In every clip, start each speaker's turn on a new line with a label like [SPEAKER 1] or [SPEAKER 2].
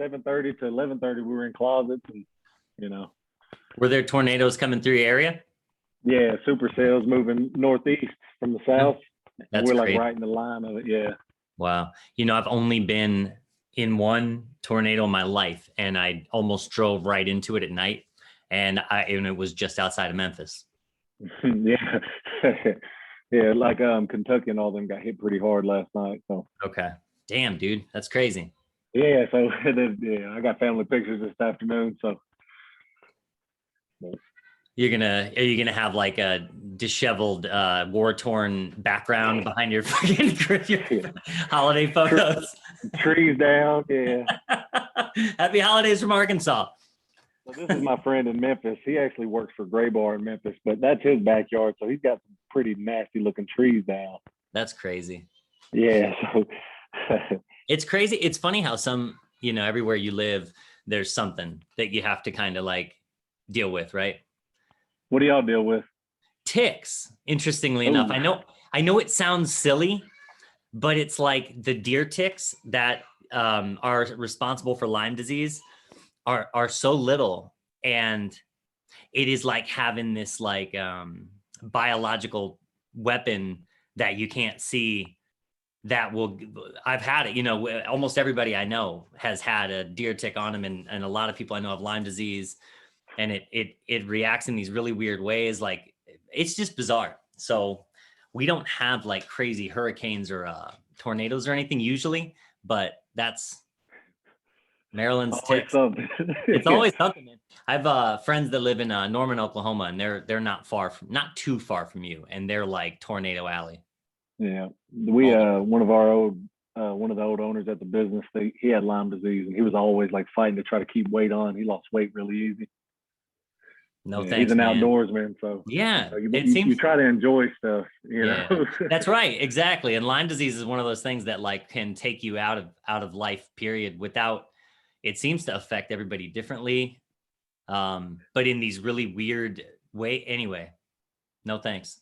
[SPEAKER 1] 7:30 to 11:30, we were in closets, and you know.
[SPEAKER 2] Were there tornadoes coming through your area?
[SPEAKER 1] Yeah, supercells moving northeast from the south.
[SPEAKER 2] That's
[SPEAKER 1] we're like
[SPEAKER 2] crazy.
[SPEAKER 1] right in the line of it. Yeah.
[SPEAKER 2] Wow. I've only been in one tornado in my life, and I almost drove right into it at night, and it was just outside of Memphis.
[SPEAKER 1] Yeah. Yeah, like Kentucky and all them got hit pretty hard last night. So
[SPEAKER 2] Okay. Damn, dude. That's crazy.
[SPEAKER 1] yeah, so yeah, I got family pictures this afternoon. So
[SPEAKER 2] are you gonna have like a disheveled, war-torn background behind your fucking your holiday photos?
[SPEAKER 1] Trees down, yeah.
[SPEAKER 2] Happy holidays from Arkansas.
[SPEAKER 1] So this is my friend in Memphis. He actually works for Gray Bar in Memphis, but that's his backyard. So he's got some pretty nasty looking trees down.
[SPEAKER 2] That's crazy.
[SPEAKER 1] Yeah. So
[SPEAKER 2] it's crazy. It's funny how some, everywhere you live, there's something that you have to kind of like deal with, right?
[SPEAKER 1] What do y'all deal with?
[SPEAKER 2] Ticks. Interestingly enough, I know it sounds silly, but it's like the deer ticks that are responsible for Lyme disease are so little, and it is like having this like biological weapon that you can't see. I've had it, almost everybody I know has had a deer tick on them, and a lot of people I know have Lyme disease, and it reacts in these really weird ways. Like, it's just bizarre. So we don't have like crazy hurricanes or tornadoes or anything usually, but that's Maryland's ticks. It's always something, man. I have friends that live in Norman, Oklahoma, and they're not too far from you, and they're like Tornado Alley.
[SPEAKER 1] Yeah, we one of the old owners at the business, he had Lyme disease, and he was always like fighting to try to keep weight on. He lost weight really easy.
[SPEAKER 2] No,
[SPEAKER 1] yeah,
[SPEAKER 2] thanks,
[SPEAKER 1] he's an
[SPEAKER 2] man.
[SPEAKER 1] outdoorsman, so
[SPEAKER 2] yeah,
[SPEAKER 1] you try to enjoy stuff. You know?
[SPEAKER 2] That's right, exactly. And Lyme disease is one of those things that like can take you out of life, period, without. It seems to affect everybody differently, but in these really weird way. Anyway, no thanks.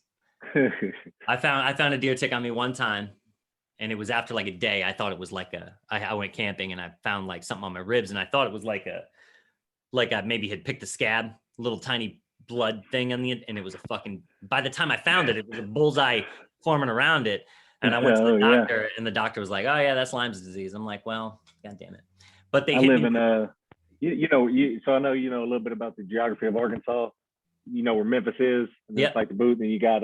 [SPEAKER 2] I found a deer tick on me one time, and it was after like a day. I thought it was like I went camping, and I found like something on my ribs, and I thought it was like I maybe had picked a scab, little tiny blood thing on the, and it was a fucking, by the time I found it, it was a bullseye forming around it. And I went to the doctor, and the doctor was like, "Oh yeah, that's Lyme's disease." I'm like, "Well, God damn it." But they
[SPEAKER 1] live in so I know a little bit about the geography of Arkansas. You know where Memphis is, and it's like the boot, and you got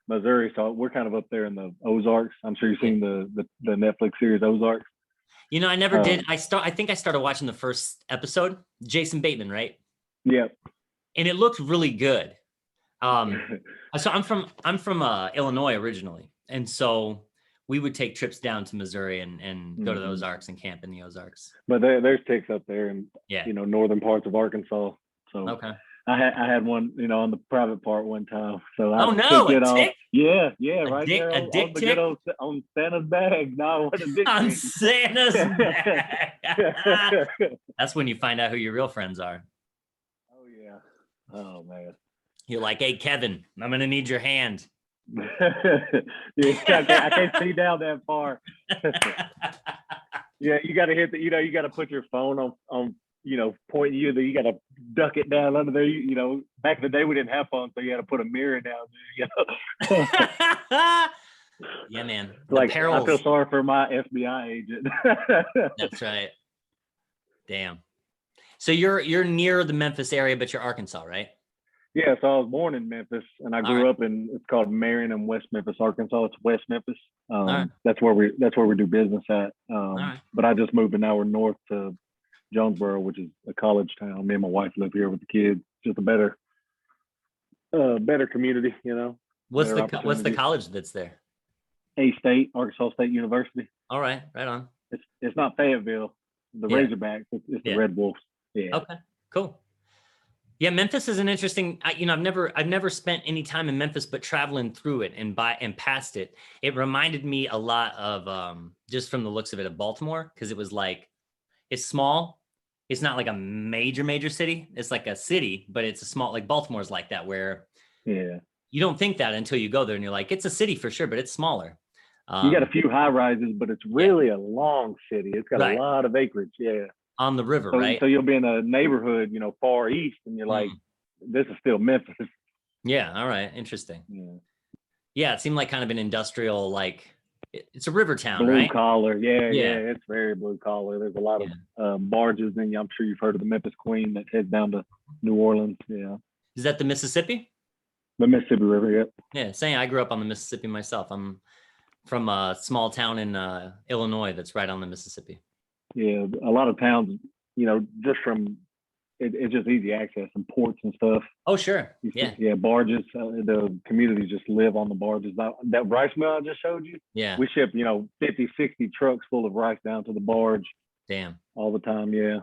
[SPEAKER 1] Missouri. So we're kind of up there in the Ozarks. I'm sure you've seen the Netflix series Ozarks.
[SPEAKER 2] I never did. I think I started watching the first episode. Jason Bateman, right?
[SPEAKER 1] Yeah. And
[SPEAKER 2] it looked really good. So I'm from Illinois originally, and so we would take trips down to Missouri and go to the Ozarks and camp in the Ozarks.
[SPEAKER 1] But there's ticks up there in northern parts of Arkansas. So
[SPEAKER 2] okay.
[SPEAKER 1] I had one, on the private part one time. So
[SPEAKER 2] I took it off.
[SPEAKER 1] Yeah, right there
[SPEAKER 2] on the
[SPEAKER 1] good old on Santa's bag. No, what a dick
[SPEAKER 2] on Santa's bag. That's when you find out who your real friends are.
[SPEAKER 1] Oh yeah. Oh man.
[SPEAKER 2] You're like, "Hey Kevin, I'm gonna need your hand."
[SPEAKER 1] I can't see down that far. Yeah, you got to hit you got to put your phone on pointing you. You got to duck it down under there. Back in the day we didn't have phones, so you had to put a mirror down there.
[SPEAKER 2] Yeah, man.
[SPEAKER 1] Like I feel sorry for my FBI agent.
[SPEAKER 2] That's right. Damn. So you're near the Memphis area, but you're Arkansas, right?
[SPEAKER 1] Yeah, so I was born in Memphis, and I grew up in, it's called Marion and West Memphis, Arkansas. It's West Memphis. That's where we do business at. But I just moved, and now we're north to Jonesboro, which is a college town. Me and my wife live here with the kids. Just a better community,
[SPEAKER 2] What's the college that's there?
[SPEAKER 1] A-State, Arkansas State University.
[SPEAKER 2] All right, right on.
[SPEAKER 1] It's not Fayetteville, the Razorbacks. It's the Red Wolves. Yeah.
[SPEAKER 2] Okay, cool. Yeah, Memphis is an interesting. I've never spent any time in Memphis, but traveling through it and past it, it reminded me a lot of just from the looks of it of Baltimore, because it was like, it's small. It's not like a major city. It's like a city, but it's a small, like Baltimore's like that, where you don't think that until you go there and you're like, it's a city for sure, but it's smaller.
[SPEAKER 1] You got a few high rises, but it's really a long city. It's got a lot of acreage. Yeah.
[SPEAKER 2] On the river, right?
[SPEAKER 1] So you'll be in a neighborhood, far east, and you're like, this is still Memphis.
[SPEAKER 2] Yeah. All right. Interesting. Yeah. It seemed like kind of an industrial, like it's a river town,
[SPEAKER 1] blue
[SPEAKER 2] right?
[SPEAKER 1] collar. Yeah. It's very blue collar. There's a lot of barges, and I'm sure you've heard of the Memphis Queen that heads down to New Orleans. Yeah.
[SPEAKER 2] Is that the Mississippi?
[SPEAKER 1] The Mississippi River. Yep.
[SPEAKER 2] Yeah. Saying I grew up on the Mississippi myself. I'm from a small town in Illinois that's right on the Mississippi.
[SPEAKER 1] Yeah, a lot of towns, just from it's just easy access and ports and stuff.
[SPEAKER 2] Oh, sure. Yeah.
[SPEAKER 1] Barges. The communities just live on the barges. That rice mill I just showed you.
[SPEAKER 2] Yeah.
[SPEAKER 1] We ship 50, 60 trucks full of rice down to the barge.
[SPEAKER 2] Damn.
[SPEAKER 1] All the time. Yeah.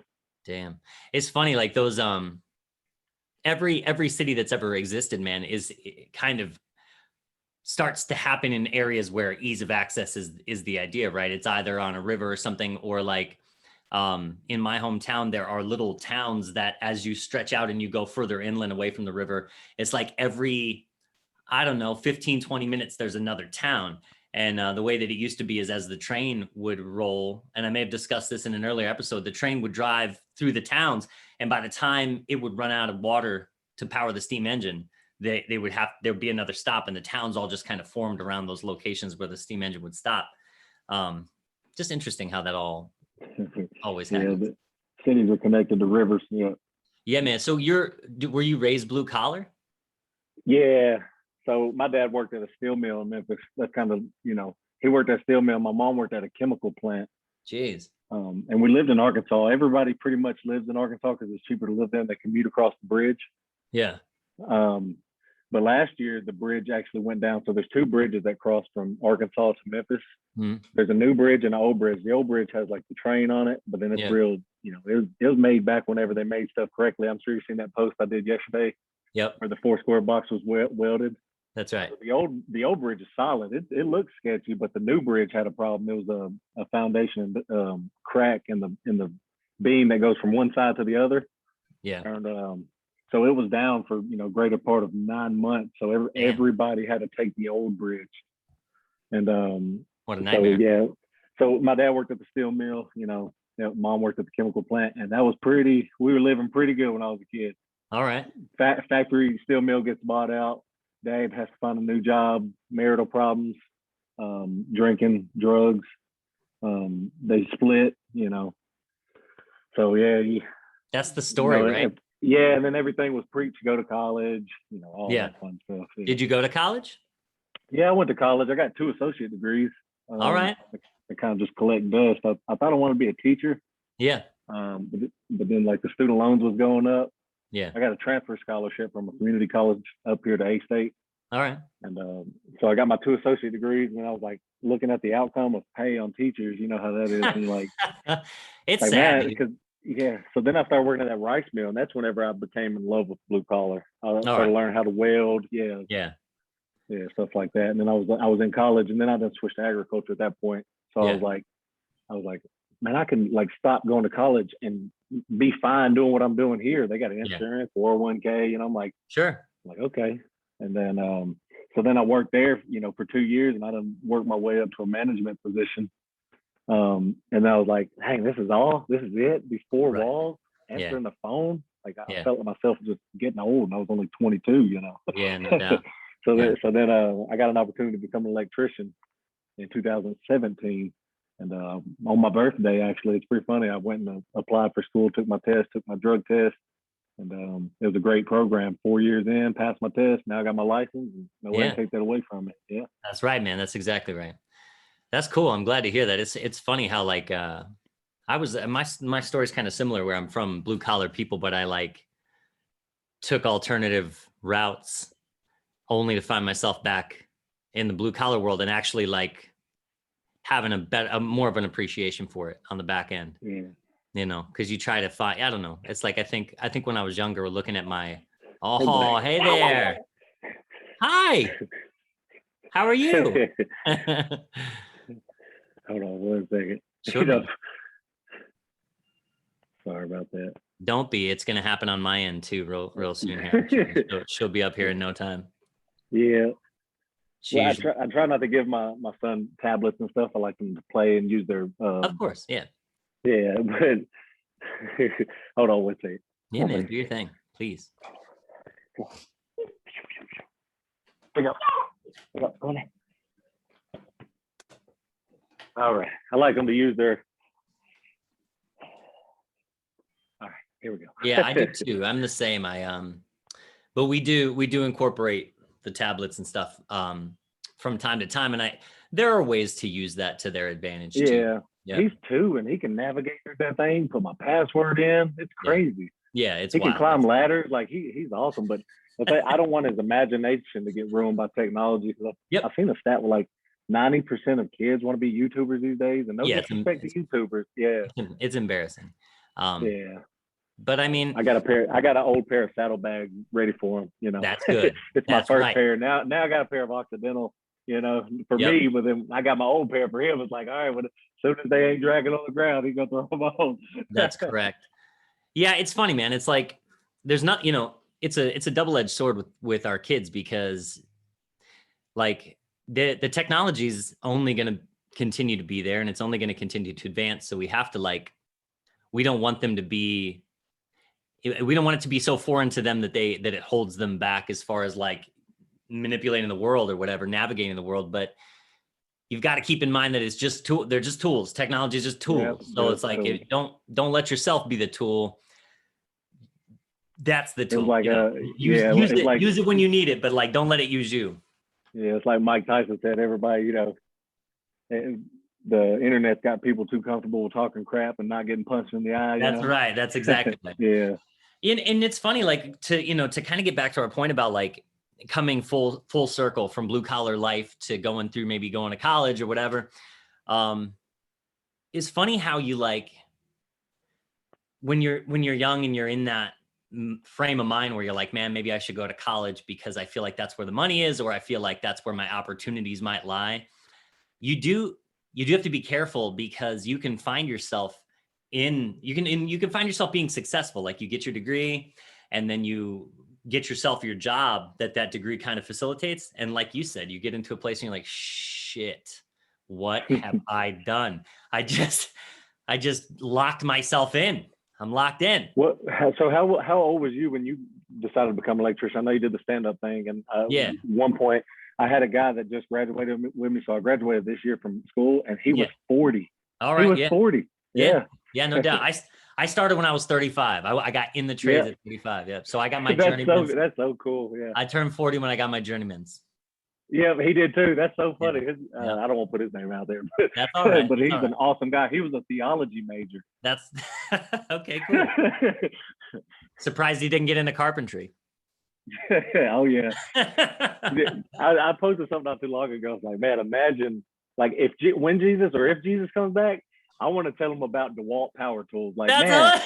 [SPEAKER 2] Damn. It's funny, like those every city that's ever existed, man, is kind of starts to happen in areas where ease of access is the idea, right? It's either on a river or something, or like in my hometown, there are little towns that as you stretch out and you go further inland away from the river, it's like every, I don't know, 15, 20 minutes, there's another town. And the way that it used to be is as the train would roll, and I may have discussed this in an earlier episode, the train would drive through the towns. And by the time it would run out of water to power the steam engine, there would be another stop, and the towns all just kind of formed around those locations where the steam engine would stop. Just interesting how that all always happens.
[SPEAKER 1] The cities are connected to rivers.
[SPEAKER 2] Yeah, man. So were you raised blue collar?
[SPEAKER 1] Yeah. So my dad worked at a steel mill in Memphis. That's kind of, he worked at a steel mill. My mom worked at a chemical plant.
[SPEAKER 2] Jeez.
[SPEAKER 1] And we lived in Arkansas. Everybody pretty much lives in Arkansas because it's cheaper to live there. They commute across the bridge.
[SPEAKER 2] Yeah.
[SPEAKER 1] But last year the bridge actually went down. So there's two bridges that cross from Arkansas to Memphis. There's a new bridge and an old bridge. The old bridge has like the train on it, but then it's real, it was made back whenever they made stuff correctly. I'm sure you've seen that post I did yesterday.
[SPEAKER 2] Yep.
[SPEAKER 1] Where the 4 square box was welded.
[SPEAKER 2] That's right.
[SPEAKER 1] The old bridge is solid. It looks sketchy, but the new bridge had a problem. It was a foundation crack in the beam that goes from one side to the other.
[SPEAKER 2] Yeah.
[SPEAKER 1] And so it was down for greater part of 9 months. So everybody had to take the old bridge. And
[SPEAKER 2] what a nightmare.
[SPEAKER 1] So, yeah. So my dad worked at the steel mill. Mom worked at the chemical plant, and that was we were living pretty good when I was a kid.
[SPEAKER 2] All right.
[SPEAKER 1] Factory steel mill gets bought out. Dad has to find a new job, marital problems, drinking, drugs. They split, So yeah.
[SPEAKER 2] That's the story, right?
[SPEAKER 1] Yeah, and then everything was preached. Go to college, all that fun stuff. Yeah.
[SPEAKER 2] Did you go to college?
[SPEAKER 1] Yeah, I went to college. I got 2 associate degrees.
[SPEAKER 2] All right.
[SPEAKER 1] I kind of just collect dust. I thought I wanted to be a teacher.
[SPEAKER 2] Yeah.
[SPEAKER 1] But then like the student loans was going up.
[SPEAKER 2] Yeah.
[SPEAKER 1] I got a transfer scholarship from a community college up here to A-State.
[SPEAKER 2] All right.
[SPEAKER 1] And so I got my 2 associate degrees, and I was like looking at the outcome of pay on teachers. You know how that is. And like,
[SPEAKER 2] it's
[SPEAKER 1] like,
[SPEAKER 2] sad.
[SPEAKER 1] because so then I started working at that rice mill, and that's whenever I became in love with blue collar. I started learning how to weld. Yeah, stuff like that. And then I was in college, and then I then switched to agriculture at that point. So I was like, man, I can like stop going to college and be fine doing what I'm doing here. They got insurance, 401k, and I'm like,
[SPEAKER 2] sure.
[SPEAKER 1] I'm like, okay. And then so then I worked there, for 2 years, and I done worked my way up to a management position. And then I was like, hey, this is it, these 4 walls, answering the phone. Like I felt like myself just getting old, and I was only 22,
[SPEAKER 2] Yeah, no doubt.
[SPEAKER 1] So then I got an opportunity to become an electrician in 2017. And on my birthday, actually, it's pretty funny. I went and applied for school, took my test, took my drug test. And it was a great program. 4 years in, passed my test. Now I got my license. And no way to take that away from it. Yeah.
[SPEAKER 2] That's right, man. That's exactly right. That's cool. I'm glad to hear that. It's funny how like my story is kind of similar, where I'm from blue collar people, but I like took alternative routes only to find myself back in the blue collar world, and actually like having a more of an appreciation for it on the back end.
[SPEAKER 1] Yeah.
[SPEAKER 2] Because you try to find, I don't know. It's like, I think when I was younger, looking at my, hey there. Hi. How are you?
[SPEAKER 1] Hold on 1 second.
[SPEAKER 2] Sure.
[SPEAKER 1] Sorry about that.
[SPEAKER 2] Don't be. It's going to happen on my end too, real soon here. She'll be up here in no time.
[SPEAKER 1] Yeah. Well, I try not to give my son tablets and stuff. I like them to play and use their.
[SPEAKER 2] Of course, yeah.
[SPEAKER 1] Yeah, but hold on, what's it?
[SPEAKER 2] Yeah, man, do your thing, please.
[SPEAKER 1] Go on there. All right, I like them to use their. All right, here we go.
[SPEAKER 2] Yeah, I do too. I'm the same. But we do incorporate the tablets and stuff from time to time, and there are ways to use that to their advantage too.
[SPEAKER 1] Yeah, he's 2 and he can navigate through that thing, put my password in. It's crazy.
[SPEAKER 2] Yeah,
[SPEAKER 1] he can climb ladders. Like he's awesome, but I don't want his imagination to get ruined by technology. I've seen a stat where like 90% of kids want to be YouTubers these days, and no disrespect to YouTubers. Yeah,
[SPEAKER 2] it's embarrassing.
[SPEAKER 1] Yeah.
[SPEAKER 2] But I mean,
[SPEAKER 1] I got an old pair of saddlebags ready for him. You know,
[SPEAKER 2] that's good.
[SPEAKER 1] It's my first pair. Now I got a pair of Occidental. You know, for me, but then I got my old pair for him. It's like, all right, well, as soon as they ain't dragging on the ground, he's gonna throw them on.
[SPEAKER 2] That's correct. Yeah, it's funny, man. It's like there's not, it's a double-edged sword with our kids, because like the technology is only going to continue to be there, and it's only going to continue to advance. So we have to we don't want them to be. We don't want it to be so foreign to them that it holds them back as far as like manipulating the world or whatever, navigating the world. But you've got to keep in mind that it's just they're just tools. Technology is just tools. So it's like, don't let yourself be the tool. That's the tool.
[SPEAKER 1] Like
[SPEAKER 2] use it when you need it, but like don't let it use you.
[SPEAKER 1] Yeah, it's like Mike Tyson said. Everybody, the internet's got people too comfortable with talking crap and not getting punched in the eye.
[SPEAKER 2] That's right. That's exactly right.
[SPEAKER 1] Yeah.
[SPEAKER 2] And it's funny, like to kind of get back to our point about like coming full circle from blue collar life to going to college or whatever. It's funny how you like when you're young and you're in that frame of mind where you're like, man, maybe I should go to college because I feel like that's where the money is, or I feel like that's where my opportunities might lie. You do have to be careful, because you can find yourself you can find yourself being successful. Like you get your degree and then you get yourself your job that degree kind of facilitates. And like you said, you get into a place and you're like, shit, what have I done? I just locked myself in. I'm locked in.
[SPEAKER 1] So how old was you when you decided to become an electrician? I know you did the stand-up thing, and at one point I had a guy that just graduated with me. So I graduated this year from school, and he was 40.
[SPEAKER 2] All right.
[SPEAKER 1] He was 40. Yeah.
[SPEAKER 2] Yeah, no doubt. I started when I was 35. I got in the trades at 35. Yeah. So I got my journeyman's.
[SPEAKER 1] That's so cool. Yeah.
[SPEAKER 2] I turned 40 when I got my journeyman's.
[SPEAKER 1] Yeah, he did too. That's so funny. I don't want to put his name out there, but
[SPEAKER 2] that's all right.
[SPEAKER 1] But he's an awesome guy. He was a theology major.
[SPEAKER 2] That's okay. Cool. Surprised he didn't get into carpentry.
[SPEAKER 1] Oh yeah. I posted something not too long ago. I was like, man, imagine like if Jesus comes back, I want to tell him about DeWalt power tools. Like, that's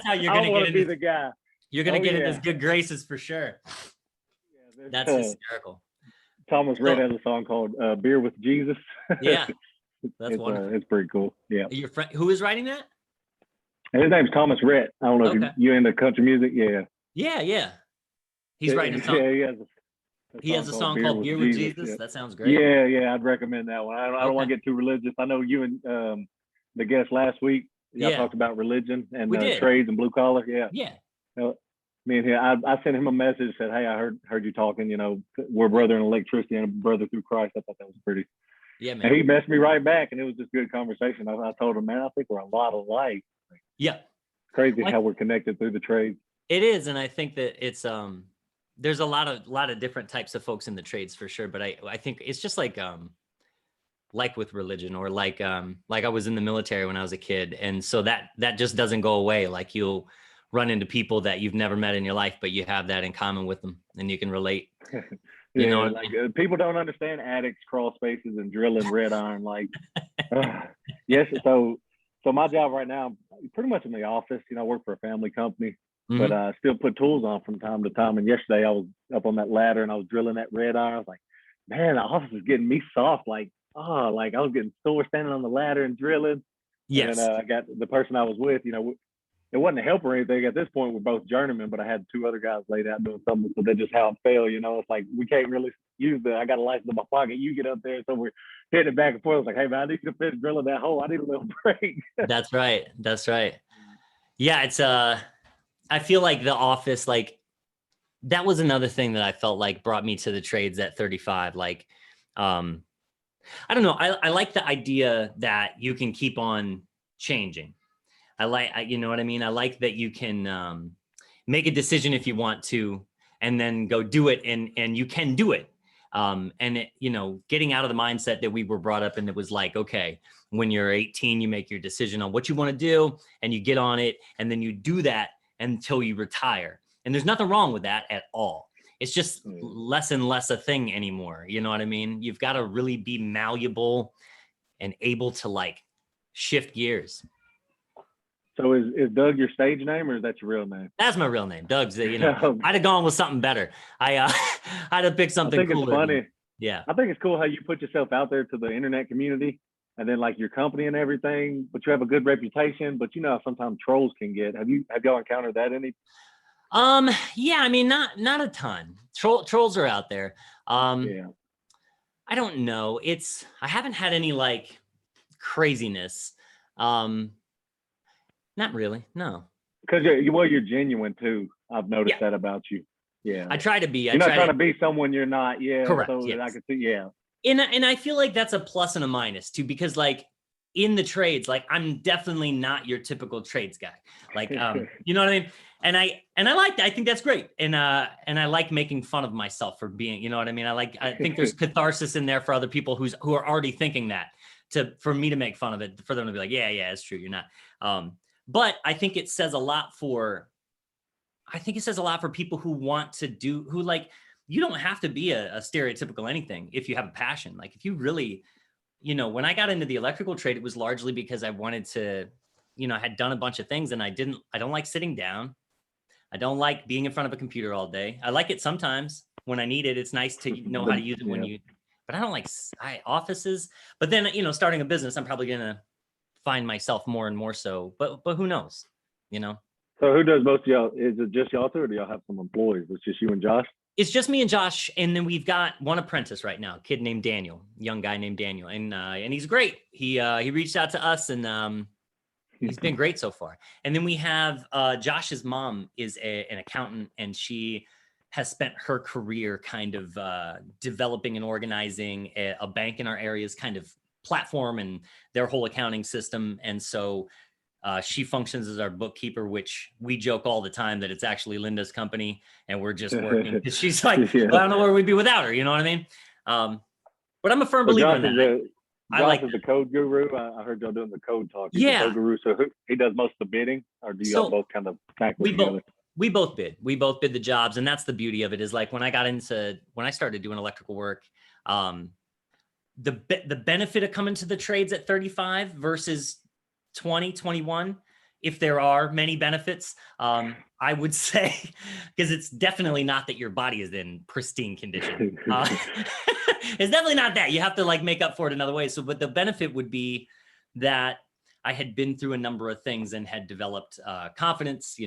[SPEAKER 2] how you're gonna get
[SPEAKER 1] be the guy.
[SPEAKER 2] You're gonna get in his good graces for sure. Yeah, that's hysterical.
[SPEAKER 1] Thomas Rhett has a song called "Beer with Jesus."
[SPEAKER 2] Yeah, that's wonderful.
[SPEAKER 1] It's pretty cool. Yeah.
[SPEAKER 2] Your friend, who is writing that?
[SPEAKER 1] And his name's Thomas Rhett. I don't know if you're into country music. Yeah.
[SPEAKER 2] Yeah. He's writing a song.
[SPEAKER 1] Yeah,
[SPEAKER 2] he has a song called "Beer with Jesus." Yeah. That sounds great.
[SPEAKER 1] Yeah, I'd recommend that one. I don't want to get too religious. I know you and the guest last week, y'all talked about religion and trades and blue collar. Yeah. Me and him, I sent him a message, said, hey, I heard you talking, we're brother in electricity and a brother through Christ. I thought that was pretty.
[SPEAKER 2] Yeah, man.
[SPEAKER 1] And he messaged me right back, and it was just good conversation. I told him, man, I think we're a lot alike.
[SPEAKER 2] Yeah.
[SPEAKER 1] Crazy how we're connected through the trades.
[SPEAKER 2] It is, and I think that it's there's a lot of different types of folks in the trades for sure, but I think it's just like with religion, or like I was in the military when I was a kid, and so that just doesn't go away. Like you'll run into people that you've never met in your life, but you have that in common with them, and you can relate.
[SPEAKER 1] People don't understand attics, crawl spaces, and drilling red iron. Like, yes. So my job right now, pretty much in the office. I work for a family company, but I still put tools on from time to time. And yesterday I was up on that ladder and I was drilling that red iron. I was like, man, the office is getting me soft. Like I was getting sore standing on the ladder and drilling.
[SPEAKER 2] Yes.
[SPEAKER 1] And I got the person I was with, it wasn't a help or anything. At this point, we're both journeymen, but I had two other guys laid out doing something. So that's just how it fell. It's like, we can't really use I got a license in my pocket. You get up there. So we're hitting it back and forth. It's like, hey, man, I need to finish drilling that hole. I need a little break.
[SPEAKER 2] That's right. Yeah. It's, I feel like the office, like, that was another thing that I felt like brought me to the trades at 35. Like, I don't know. I like the idea that you can keep on changing. You know what I mean? I like that you can make a decision if you want to, and then go do it, and you can do it. And getting out of the mindset that we were brought up in, that was like, okay, when you're 18, you make your decision on what you want to do, and you get on it, and then you do that until you retire. And there's nothing wrong with that at all. It's just less and less a thing anymore. You know what I mean? You've got to really be malleable and able to like shift gears.
[SPEAKER 1] So is Doug your stage name, or is that your real name?
[SPEAKER 2] That's my real name. Doug's, I'd have gone with something better. I'd have picked something cooler.
[SPEAKER 1] I think it's funny.
[SPEAKER 2] Yeah.
[SPEAKER 1] I think it's cool how you put yourself out there to the internet community, and then like your company and everything, but you have a good reputation. But sometimes trolls can get. Have y'all encountered that any?
[SPEAKER 2] Yeah, I mean, not a ton. Trolls are out there.
[SPEAKER 1] Yeah.
[SPEAKER 2] I don't know. I haven't had any like craziness. Not really. No.
[SPEAKER 1] Because you're genuine too. I've noticed that about you. Yeah.
[SPEAKER 2] I try to be.
[SPEAKER 1] You're not trying to be someone you're not. Yeah.
[SPEAKER 2] Correct.
[SPEAKER 1] So
[SPEAKER 2] yes.
[SPEAKER 1] I can see. Yeah.
[SPEAKER 2] And I feel like that's a plus and a minus too, because like in the trades, like I'm definitely not your typical trades guy. Like, you know what I mean? And I like that. I think that's great. And I like making fun of myself for being, you know what I mean? I think there's catharsis in there for other people who are already thinking that, for me to make fun of it, for them to be like, yeah, it's true. You're not. But I think it says a lot for people who want to do, who like, you don't have to be a stereotypical anything if you have a passion. Like if you really, when I got into the electrical trade, it was largely because I wanted to, I had done a bunch of things, and I don't like sitting down. I don't like being in front of a computer all day. I like it sometimes when I need it. It's nice to know how to use it but I don't like offices. But then, starting a business, I'm probably going to find myself more and more so, but who knows,
[SPEAKER 1] So who does most of y'all? Is it just y'all two, or do y'all have some employees? It's just you and Josh?
[SPEAKER 2] It's just me and Josh, and then we've got one apprentice right now, a kid named Daniel, young guy named Daniel, and he's great. He reached out to us, and he's been great so far. And then we have Josh's mom is an accountant, and she has spent her career kind of developing and organizing a bank in our area's kind of platform and their whole accounting system. And so she functions as our bookkeeper, which we joke all the time that it's actually Linda's company, and we're just working. She's like, well, I don't know where we'd be without her. You know what I mean? But I'm a firm believer in that.
[SPEAKER 1] Josh is the code guru. I heard y'all doing the code talk. He's the code guru. So he does most of the bidding, or do y'all both kind of tackle it together?
[SPEAKER 2] We both bid. We both bid the jobs, and that's the beauty of it. Is like when I started doing electrical work, the benefit of coming to the trades at 35 versus 20, 21, if there are many benefits, I would say, because it's definitely not that your body is in pristine condition. It's definitely not that. You have to like make up for it another way. So, but the benefit would be that I had been through a number of things and had developed confidence,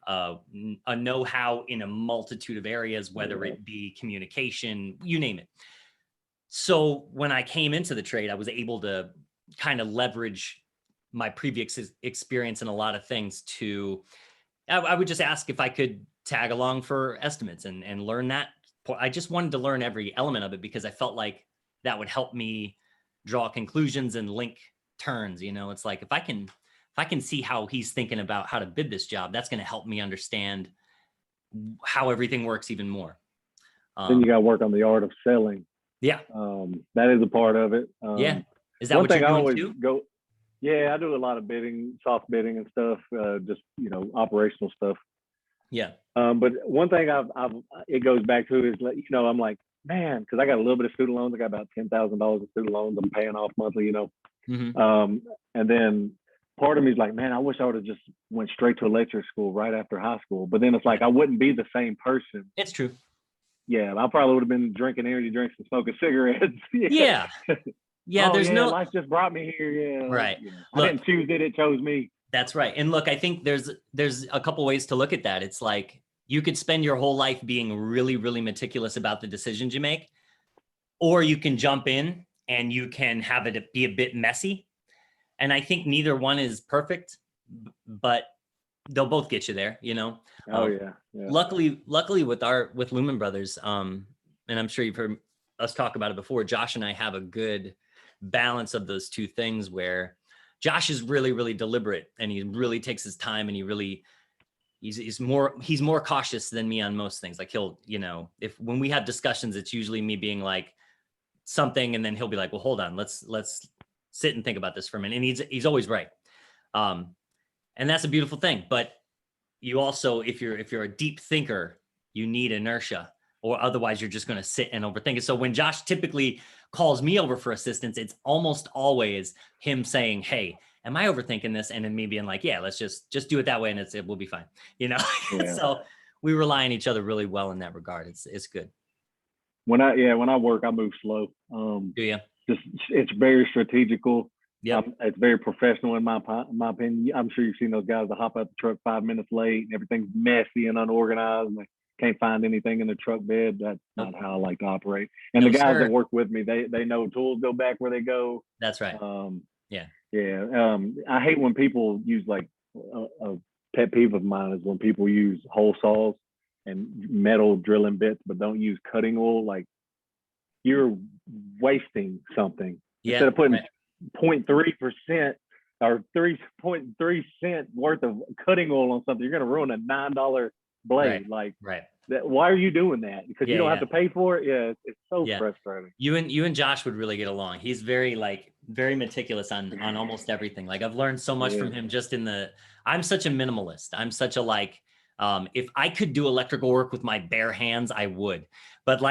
[SPEAKER 2] a know-how in a multitude of areas, whether it be communication, you name it. So when I came into the trade, I was able to kind of leverage my previous experience in a lot of things I would just ask if I could tag along for estimates and learn that. I just wanted to learn every element of it because I felt like that would help me draw conclusions and link turns. It's like, if I can see how he's thinking about how to bid this job, that's going to help me understand how everything works even more.
[SPEAKER 1] Then you got to work on the art of selling.
[SPEAKER 2] Yeah.
[SPEAKER 1] That is a part of it.
[SPEAKER 2] Yeah. Is that what you're doing too?
[SPEAKER 1] Yeah, I do a lot of bidding, soft bidding and stuff, just, operational stuff.
[SPEAKER 2] Yeah.
[SPEAKER 1] But one thing it goes back to is, I'm like, man, because I got a little bit of student loans. I got about $10,000 of student loans I'm paying off monthly,
[SPEAKER 2] Mm-hmm.
[SPEAKER 1] And then part of me is like, man, I wish I would have just went straight to electric school right after high school. But then it's like, I wouldn't be the same person.
[SPEAKER 2] It's true.
[SPEAKER 1] Yeah, I probably would have been drinking energy drinks and smoking cigarettes.
[SPEAKER 2] Yeah. Yeah, there's no
[SPEAKER 1] life just brought me here. Yeah,
[SPEAKER 2] right.
[SPEAKER 1] I didn't choose it; it chose me.
[SPEAKER 2] That's right. And look, I think there's a couple ways to look at that. It's like you could spend your whole life being really, really meticulous about the decisions you make, or you can jump in and you can have it be a bit messy. And I think neither one is perfect, but they'll both get you there,
[SPEAKER 1] Yeah.
[SPEAKER 2] Luckily with Lumen Brothers, and I'm sure you've heard us talk about it before, Josh and I have a good balance of those two things where Josh is really, really deliberate and he really takes his time and he's more cautious than me on most things. Like he'll, if when we have discussions, it's usually me being like something and then he'll be like, well, hold on, let's sit and think about this for a minute. And he's always right. And that's a beautiful thing. But you also, if you're a deep thinker, you need inertia, or otherwise you're just going to sit and overthink it. So when Josh typically calls me over for assistance, it's almost always him saying, hey, am I overthinking this? And then me being like, yeah, let's just do it that way. And it will be fine. Yeah. So we rely on each other really well in that regard. It's good.
[SPEAKER 1] When I work, I move slow.
[SPEAKER 2] Do you?
[SPEAKER 1] It's very strategical.
[SPEAKER 2] Yeah.
[SPEAKER 1] It's very professional in my opinion. I'm sure you've seen those guys that hop out the truck 5 minutes late and everything's messy and unorganized and they can't find anything in the truck bed. That's not how I like to operate. And the guys that work with me, they know tools go back where they go.
[SPEAKER 2] That's right.
[SPEAKER 1] I hate when people use, like, a pet peeve of mine is when people use hole saws and metal drilling bits, but don't use cutting oil. Like, you're wasting something. Instead of putting 0.3% or 3.3 cents worth of cutting oil on something, you're going to ruin a $9 blade. Why are you doing that? Because you don't have to pay for it. Yeah, it's so frustrating.
[SPEAKER 2] You and Josh would really get along. He's very meticulous on almost everything. Like, I've learned so much from him just I'm such a minimalist. I'm such a if I could do electrical work with my bare hands, I would. But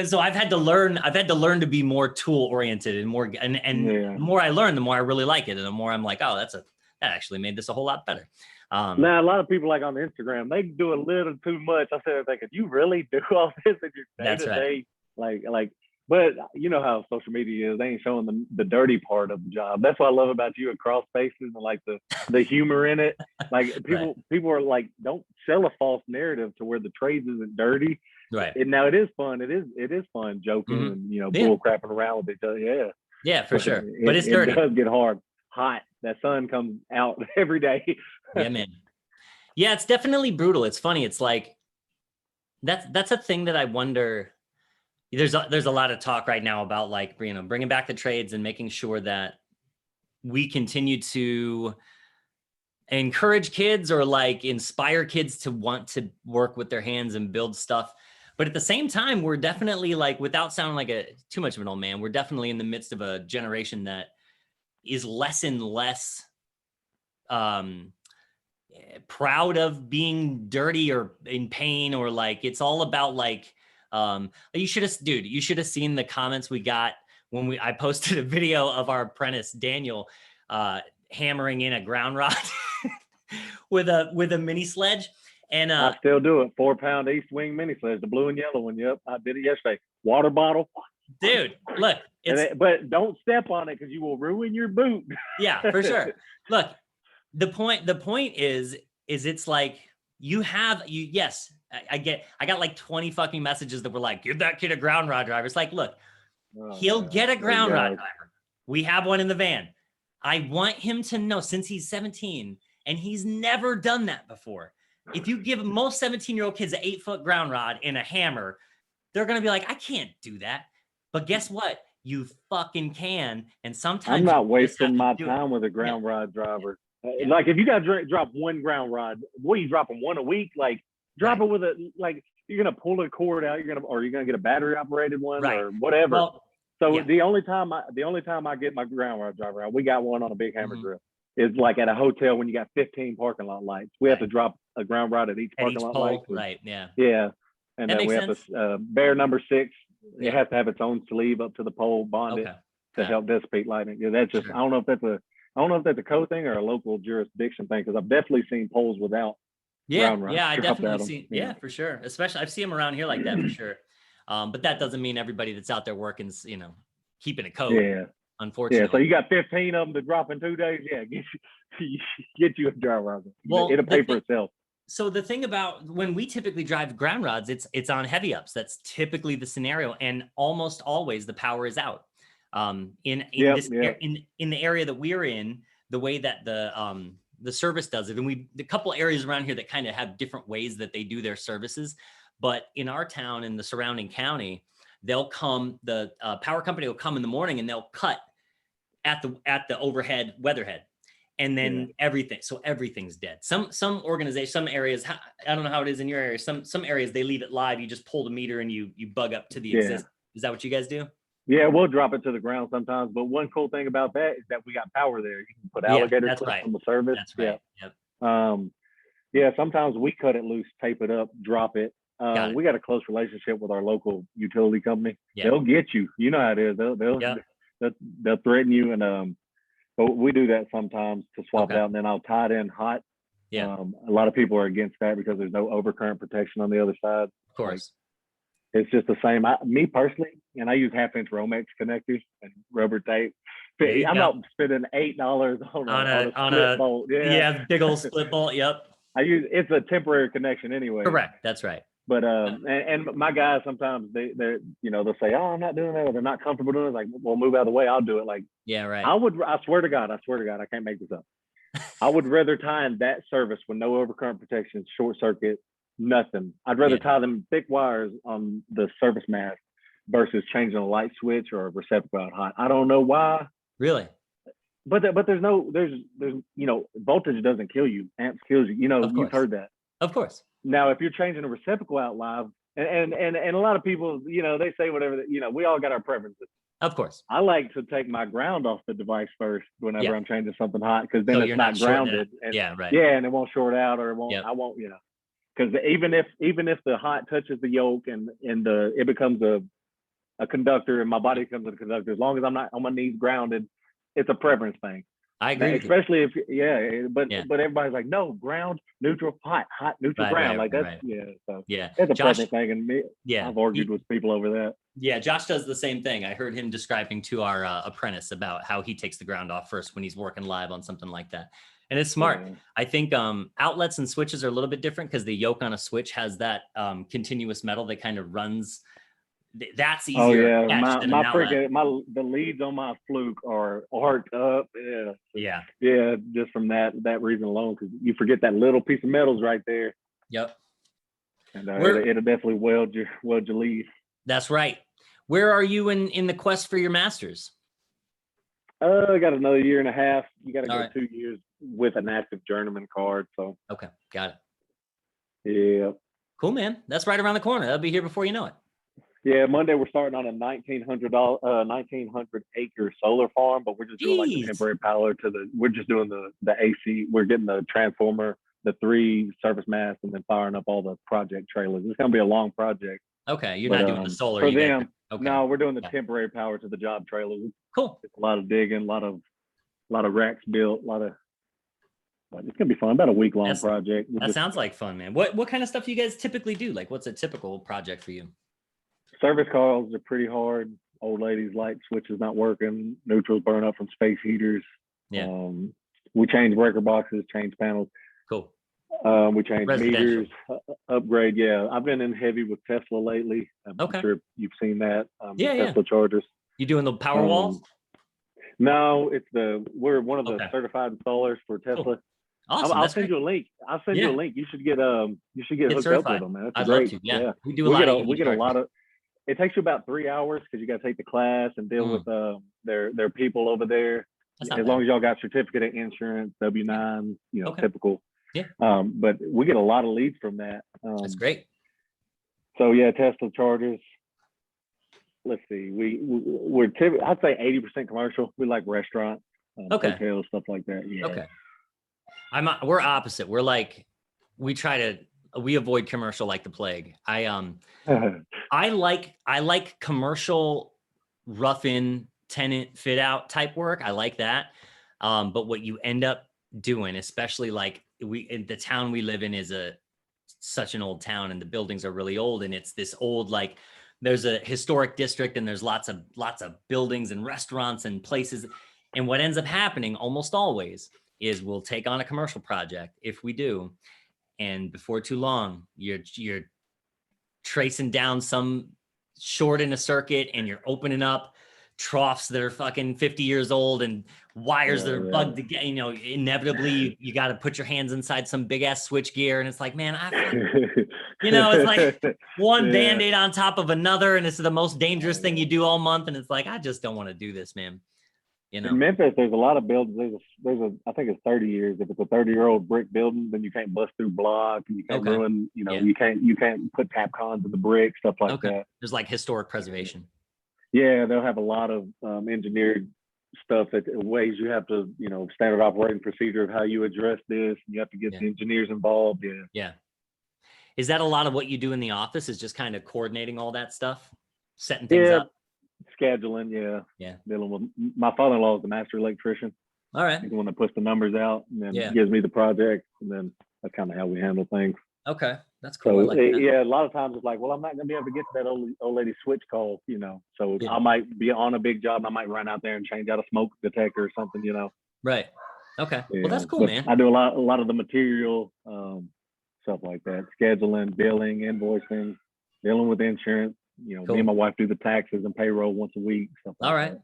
[SPEAKER 2] so I've had to learn to be more tool oriented and more, the more I learn, the more I really like it. And the more I'm like, oh, that actually made this a whole lot better.
[SPEAKER 1] Now, a lot of people, like on Instagram, they do a little too much. I said, thinking, you really do all this in your day-to-day? Like, but you know how social media is. They ain't showing the dirty part of the job. That's what I love about you at Cross Spaces and like the humor in it. Like, people are like, don't sell a false narrative to where the trades isn't dirty.
[SPEAKER 2] Right.
[SPEAKER 1] And now it is fun. It is fun joking and bull crapping around with each other. Yeah.
[SPEAKER 2] Yeah, for sure. But it's dirty.
[SPEAKER 1] It does get hot. That sun comes out every day.
[SPEAKER 2] Yeah, man. Yeah, it's definitely brutal. It's funny. It's like that's a thing that I wonder. There's a lot of talk right now about, like, bringing back the trades and making sure that we continue to encourage kids or like inspire kids to want to work with their hands and build stuff. But at the same time, we're definitely, like, without sounding like too much of an old man, we're definitely in the midst of a generation that is less and less proud of being dirty or in pain, or like, it's all about like, you should have seen the comments we got when I posted a video of our apprentice Daniel hammering in a ground rod with a mini sledge. And
[SPEAKER 1] I still do it. 4-pound East Wing mini sledge, the blue and yellow one. Yep, I did it yesterday. Water bottle.
[SPEAKER 2] Dude, look.
[SPEAKER 1] But don't step on it because you will ruin your boot.
[SPEAKER 2] Yeah, for sure. Look, the point is it's like yes, I got like 20 fucking messages that were like, give that kid a ground rod driver. It's like, look, he'll get a ground rod driver. We have one in the van. I want him to know, since he's 17 and he's never done that before. If you give most 17-year-old kids an 8-foot ground rod and a hammer, they're going to be like, I can't do that. But guess what? You fucking can. And sometimes
[SPEAKER 1] I'm not wasting my time with a ground rod driver. Like, if you got to drop one ground rod, what are you dropping, one a week? Like, drop it with you're going to pull the cord out, you're going to get a battery operated one or whatever. Well, the only time I get my ground rod driver out, we got one on a big hammer drill, is like at a hotel when you got 15 parking lot lights. We have to drop a ground rod at each parking lot light.
[SPEAKER 2] Right. Yeah.
[SPEAKER 1] Yeah. And then we have to bear number 6. It has to have its own sleeve up to the pole, bonded to help dissipate lightning. Yeah, that's just, I don't know if that's a code thing or a local jurisdiction thing, because I've definitely seen poles without ground rods.
[SPEAKER 2] Yeah, I definitely see. Yeah, for sure. Especially I've seen them around here like that for sure. But that doesn't mean everybody that's out there working, keeping a code.
[SPEAKER 1] Yeah.
[SPEAKER 2] Unfortunately.
[SPEAKER 1] Yeah. So you got 15 of them to drop in 2 days. Yeah. Get you a dry riser.
[SPEAKER 2] Well,
[SPEAKER 1] it'll pay for itself.
[SPEAKER 2] So the thing about when we typically drive ground rods, it's on heavy ups. That's typically the scenario, and almost always the power is out. In the area that we're in, the way that the service does it, and a couple areas around here that kind of have different ways that they do their services. But in our town and the surrounding county, they'll come. The power company will come in the morning and they'll cut at the overhead weatherhead. And then everything's dead. Some organizations, some areas, I don't know how it is in your area. Some areas they leave it live. You just pull the meter and you bug up to the exist. Is that what you guys do?
[SPEAKER 1] Yeah, we'll drop it to the ground sometimes. But one cool thing about that is that we got power there. You can put alligator clips on the service.
[SPEAKER 2] That's right.
[SPEAKER 1] Yep. Sometimes we cut it loose, tape it up, drop it. We got a close relationship with our local utility company. Yep. They'll get you. You know how it is. They'll threaten you and but we do that sometimes to swap out, and then I'll tie it in hot. Yeah. A lot of people are against that because there's no overcurrent protection on the other side.
[SPEAKER 2] Of course.
[SPEAKER 1] It's just the same. Me personally, and I use 1/2-inch Romex connectors and rubber tape. I'm not spending $8 on a split bolt.
[SPEAKER 2] Yeah, big old split bolt. Yep.
[SPEAKER 1] It's a temporary connection anyway.
[SPEAKER 2] Correct. That's right.
[SPEAKER 1] But and my guys sometimes they'll say, oh, I'm not doing that, or they're not comfortable doing it. Like, well, move out of the way, I'll do it. Like,
[SPEAKER 2] yeah, right.
[SPEAKER 1] I swear to God, I can't make this up. I would rather tie in that service with no overcurrent protection, short circuit, nothing. I'd rather tie them thick wires on the service mast versus changing a light switch or a receptacle out hot. I don't know why.
[SPEAKER 2] Really?
[SPEAKER 1] But there's voltage doesn't kill you. Amps kills you. You've heard that.
[SPEAKER 2] Of course.
[SPEAKER 1] Now, if you're changing a receptacle out live, and a lot of people, they say whatever, we all got our preferences.
[SPEAKER 2] Of course.
[SPEAKER 1] I like to take my ground off the device first whenever I'm changing something hot, because then it's not grounded. And,
[SPEAKER 2] right.
[SPEAKER 1] Yeah, and it won't short out, or it won't. I won't. Because even if the hot touches the yoke and it becomes a conductor, and my body becomes a conductor, as long as I'm not on my knees grounded, it's a preference thing.
[SPEAKER 2] I agree.
[SPEAKER 1] Especially but everybody's like, no, ground, neutral, hot, neutral, ground. Like that's it's a preference thing, and I've argued with people over that.
[SPEAKER 2] Yeah, Josh does the same thing. I heard him describing to our apprentice about how he takes the ground off first when he's working live on something like that. And it's smart. Yeah. I think outlets and switches are a little bit different because the yoke on a switch has that continuous metal that kind of runs. That's easier.
[SPEAKER 1] Oh yeah, the leads on my fluke are arced up. Yeah. Just from that reason alone, because you forget that little piece of metal's right there.
[SPEAKER 2] Yep.
[SPEAKER 1] And it'll definitely weld your lead.
[SPEAKER 2] That's right. Where are you in the quest for your master's?
[SPEAKER 1] I got another 1.5 years. You got to go 2 years with an active journeyman card. So
[SPEAKER 2] okay, got it.
[SPEAKER 1] Yeah.
[SPEAKER 2] Cool, man. That's right around the corner. That'll be here before you know it.
[SPEAKER 1] Yeah, Monday we're starting on a 1,900 acre solar farm, but we're just doing like the temporary power we're just doing the AC. We're getting the transformer, the 3 service masts, and then firing up all the project trailers. It's gonna be a long project.
[SPEAKER 2] Okay, you're not doing the solar
[SPEAKER 1] for them. Okay. No, we're doing the temporary power to the job trailers.
[SPEAKER 2] Cool.
[SPEAKER 1] It's a lot of digging, a lot of racks built, it's gonna be fun. About a week-long project.
[SPEAKER 2] That sounds like fun, man. What kind of stuff do you guys typically do? Like, what's a typical project for you?
[SPEAKER 1] Service calls are pretty hard. Old ladies' light switches not working. Neutrals burn up from space heaters. Yeah. We change breaker boxes, change panels.
[SPEAKER 2] Cool.
[SPEAKER 1] We change meters, upgrade. Yeah, I've been in heavy with Tesla lately. I'm sure you've seen that. Tesla chargers.
[SPEAKER 2] You doing the power walls?
[SPEAKER 1] No, we're one of the certified installers for Tesla.
[SPEAKER 2] Cool. Awesome.
[SPEAKER 1] I'll send you a link. You should get hooked up with them, man.
[SPEAKER 2] I'd love to. Yeah. We do we get a lot of. It takes you about 3 hours because you got to take the class and deal with their people over there. As long as y'all got certificate of insurance, W-9, typical. Yeah. But we get a lot of leads from that. That's great.
[SPEAKER 1] So yeah, Tesla chargers. Let's see. I'd say 80% commercial. We like restaurants, hotels, stuff like that. Yeah.
[SPEAKER 2] Okay. We're opposite. We're like, we avoid commercial like the plague. I like commercial rough-in tenant fit out type work. I like that. But what you end up doing, especially like the town we live in is such an old town, and the buildings are really old, and it's this old, like there's a historic district and there's lots of buildings and restaurants and places. And what ends up happening almost always is we'll take on a commercial project if we do. And before too long, you're tracing down some short in a circuit and you're opening up troughs that are fucking 50 years old and wires that are bugged to get, inevitably you got to put your hands inside some big ass switch gear. And it's like, man, it's like one Band-Aid on top of another. And it's the most dangerous thing you do all month. And it's like, I just don't want to do this, man.
[SPEAKER 1] In Memphis, there's a lot of buildings. I think it's 30 years. If it's a 30-year-old brick building, then you can't bust through block and you can't ruin, you can't put tap cons in the brick, stuff like that.
[SPEAKER 2] There's like historic preservation.
[SPEAKER 1] Yeah, they'll have a lot of engineered stuff ways you have to, standard operating procedure of how you address this. And you have to get the engineers involved.
[SPEAKER 2] Yeah. Is that a lot of what you do in the office? Is just kind of coordinating all that stuff, setting things up?
[SPEAKER 1] Scheduling, dealing with my father-in-law is the master electrician.
[SPEAKER 2] All right.
[SPEAKER 1] He's the one that puts the numbers out and then gives me the project, and then that's kind of how we handle things.
[SPEAKER 2] Okay, that's cool.
[SPEAKER 1] So a lot of times it's like, well, I'm not gonna be able to get to that old lady switch call, So I might be on a big job, and I might run out there and change out a smoke detector or something,
[SPEAKER 2] Right. Okay. Well, that's cool, man.
[SPEAKER 1] I do a lot of the material stuff like that, scheduling, billing, invoicing, dealing with insurance.
[SPEAKER 2] Cool.
[SPEAKER 1] Me and my wife do the taxes and payroll once a week.
[SPEAKER 2] All right.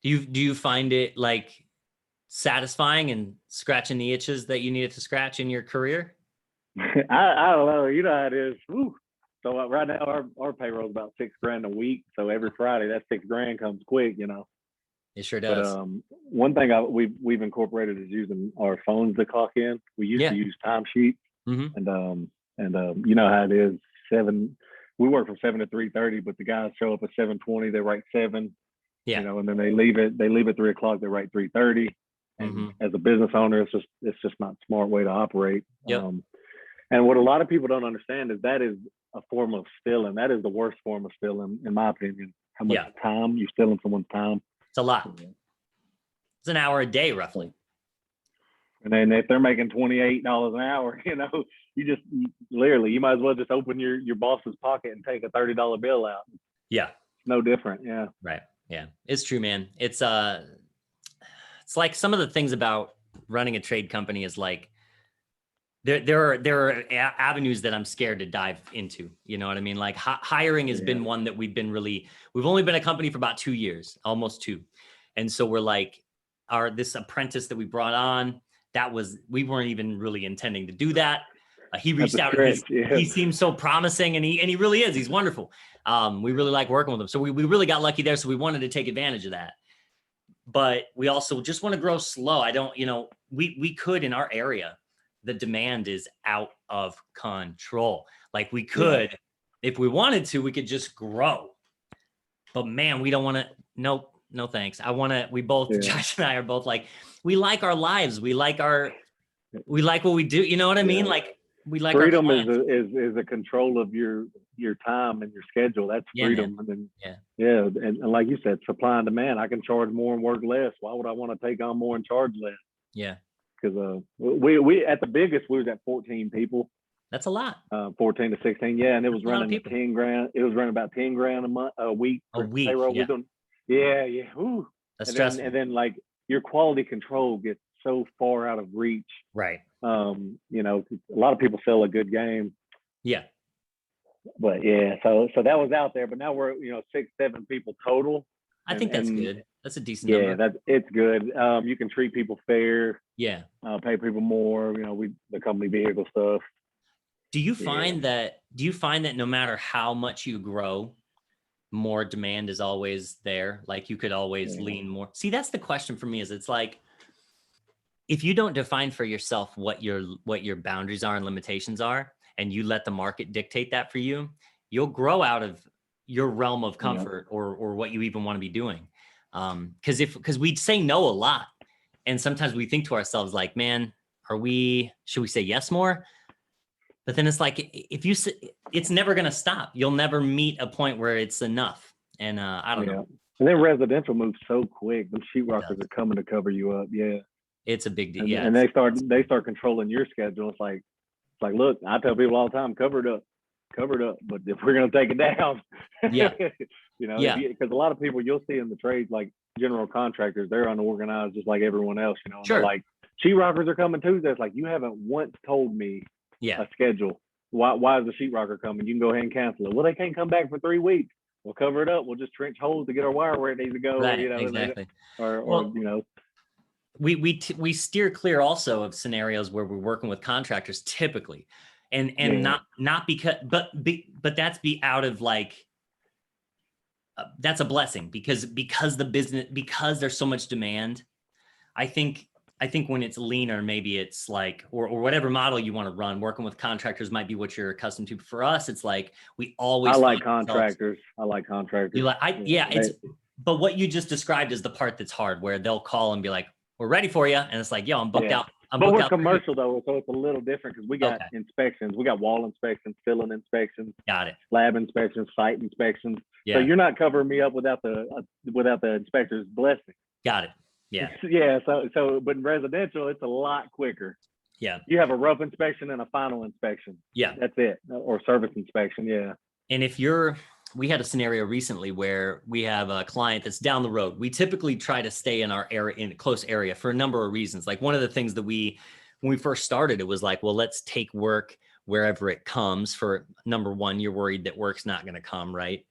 [SPEAKER 2] Do you find it like satisfying and scratching the itches that you needed to scratch in your career?
[SPEAKER 1] I don't know. You know how it is. Woo. So right now our payroll is about $6,000 a week. So every Friday that $6,000 comes quick.
[SPEAKER 2] It sure does.
[SPEAKER 1] But one thing we've incorporated is using our phones to clock in. We used to use timesheets, and you know how it is. We work from 7 to 3:30, but the guys show up at 7:20. They write 7. And then they leave at 3 o'clock. They write 3:30. And as a business owner, it's just not a smart way to operate.
[SPEAKER 2] Yep.
[SPEAKER 1] And what a lot of people don't understand is that is a form of stealing. That is the worst form of stealing, in my opinion. How much time you're stealing someone's time.
[SPEAKER 2] It's a lot. It's an hour a day, roughly.
[SPEAKER 1] And then if they're making $28 an hour, you just literally, you might as well just open your boss's pocket and take a $30 bill out.
[SPEAKER 2] Yeah.
[SPEAKER 1] No different. Yeah.
[SPEAKER 2] Right. Yeah. It's true, man. It's like some of the things about running a trade company is like, there are avenues that I'm scared to dive into. You know what I mean? Like hiring has been one that we've only been a company for about 2 years, almost 2. And so we're like, this apprentice that we brought on, we weren't even really intending to do that. He reached out and he seemed so promising, and he really is. He's wonderful. We really like working with him. So we really got lucky there. So we wanted to take advantage of that. But we also just want to grow slow. We could in our area, the demand is out of control. Like we could, if we wanted to, we could just grow. But man, we don't want to, no thanks. Josh and I are both like, we like our lives. We like what we do. You know what I mean? Like we like
[SPEAKER 1] freedom is a control of your time and your schedule. That's freedom.
[SPEAKER 2] Man.
[SPEAKER 1] And then, and like you said, supply and demand. I can charge more and work less. Why would I want to take on more and charge less?
[SPEAKER 2] Yeah.
[SPEAKER 1] Because we at the biggest we was at 14 people.
[SPEAKER 2] That's a lot.
[SPEAKER 1] 14 to 16, and it was running $10,000. It was running about $10,000 a week. Payroll.
[SPEAKER 2] Yeah.
[SPEAKER 1] Ooh.
[SPEAKER 2] That's stressful.
[SPEAKER 1] And then like your quality control gets so far out of reach.
[SPEAKER 2] Right.
[SPEAKER 1] A lot of people sell a good game.
[SPEAKER 2] Yeah.
[SPEAKER 1] But so that was out there. But now we're 6-7 people total.
[SPEAKER 2] I think that's good. That's a decent number.
[SPEAKER 1] Yeah, it's good. You can treat people fair.
[SPEAKER 2] Yeah.
[SPEAKER 1] Pay people more. The company vehicle stuff.
[SPEAKER 2] Do you find that no matter how much you grow, more demand is always there? Like you could always lean more. See, that's the question for me. Is it's like, if you don't define for yourself what your boundaries are and limitations are, and you let the market dictate that for you, you'll grow out of your realm of comfort or what you even want to be doing. Because we say no a lot, and sometimes we think to ourselves like, man, should we say yes more? But then it's like, if you say, it's never going to stop. You'll never meet a point where it's enough. And I don't know.
[SPEAKER 1] And then residential moves so quick. The sheetrockers are coming to cover you up. Yeah.
[SPEAKER 2] It's a big deal.
[SPEAKER 1] And they start controlling your schedule. It's like, look, I tell people all the time, cover it up. cover it up. But if we're gonna take it down,
[SPEAKER 2] yeah,
[SPEAKER 1] because a lot of people you'll see in the trades, like general contractors, they're unorganized just like everyone else. And
[SPEAKER 2] sure.
[SPEAKER 1] they're like, sheetrockers are coming Tuesday. It's like, you haven't once told me a schedule. Why is the sheetrocker coming? You can go ahead and cancel it. Well, they can't come back for 3 weeks. We'll cover it up. We'll just trench holes to get our wire where it needs to go.
[SPEAKER 2] Right, exactly.
[SPEAKER 1] Or
[SPEAKER 2] we steer clear also of scenarios where we're working with contractors typically, and not because, but that's out of like, that's a blessing because the business, because there's so much demand. I think when it's leaner, maybe it's like, or whatever model you want to run, working with contractors might be what you're accustomed to. For us, it's like, we always,
[SPEAKER 1] I like contractors. You
[SPEAKER 2] like, but what you just described is the part that's hard, where they'll call and be like, we're ready for you. And it's like, yo, I'm booked out.
[SPEAKER 1] But we're commercial though, so it's a little different because we got inspections. We got wall inspections, filling inspections,
[SPEAKER 2] got it,
[SPEAKER 1] slab inspections, site inspections. Yeah. So you're not covering me up without the inspector's blessing.
[SPEAKER 2] Got it. Yeah.
[SPEAKER 1] Yeah. So, but in residential, it's a lot quicker.
[SPEAKER 2] Yeah.
[SPEAKER 1] You have a rough inspection and a final inspection.
[SPEAKER 2] Yeah.
[SPEAKER 1] That's it. Or service inspection. Yeah.
[SPEAKER 2] And we had a scenario recently where we have a client that's down the road. We typically try to stay in our area, in a close area, for a number of reasons. Like, one of the things that when we first started, it was like, well, let's take work wherever it comes. For number one, you're worried that work's not going to come, right?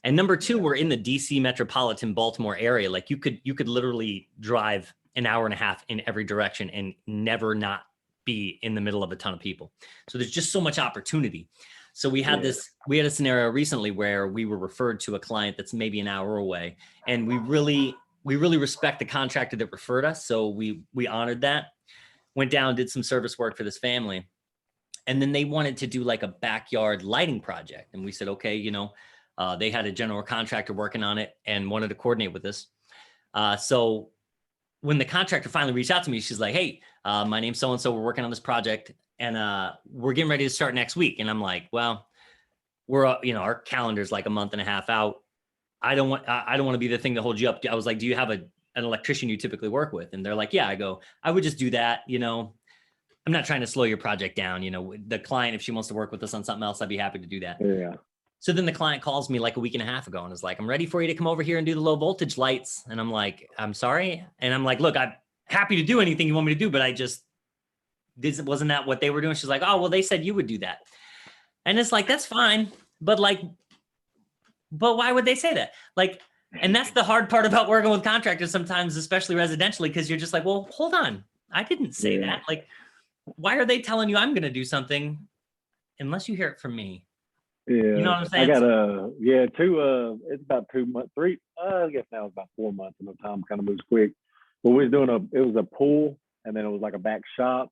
[SPEAKER 2] And number two, we're in the DC metropolitan Baltimore area. Like, you could literally drive an hour and a half in every direction and never not be in the middle of a ton of people. So there's just so much opportunity. So we had a scenario recently where we were referred to a client that's maybe an hour away, and we really respect the contractor that referred us. So we honored that, went down, did some service work for this family. And then they wanted to do like a backyard lighting project. And we said, okay, they had a general contractor working on it and wanted to coordinate with us. So when the contractor finally reached out to me, she's like, hey, my name's so-and-so, we're working on this project, and we're getting ready to start next week. And I'm like, well, we're, our calendar's like a month and a half out. I don't want to be the thing that holds you up. I was like, do you have an electrician you typically work with? And they're like, yeah. I go, I would just do that. I'm not trying to slow your project down. The client, if she wants to work with us on something else, I'd be happy to do that.
[SPEAKER 1] Yeah.
[SPEAKER 2] So then the client calls me like a week and a half ago and is like, I'm ready for you to come over here and do the low voltage lights. And I'm like, I'm sorry. And I'm like, look, I'm happy to do anything you want me to do, but wasn't that what they were doing? She's like, oh, well, they said you would do that. And it's like, that's fine. But why would they say that? Like, and that's the hard part about working with contractors sometimes, especially residentially, because you're just like, well, hold on. I didn't say that. Like, why are they telling you I'm going to do something unless you hear it from me?
[SPEAKER 1] Yeah.
[SPEAKER 2] You know what I'm saying?
[SPEAKER 1] I got it's about 2 months, I guess now it's about 4 months, and the time kind of moves quick. But we was it was a pool, and then it was like a back shop.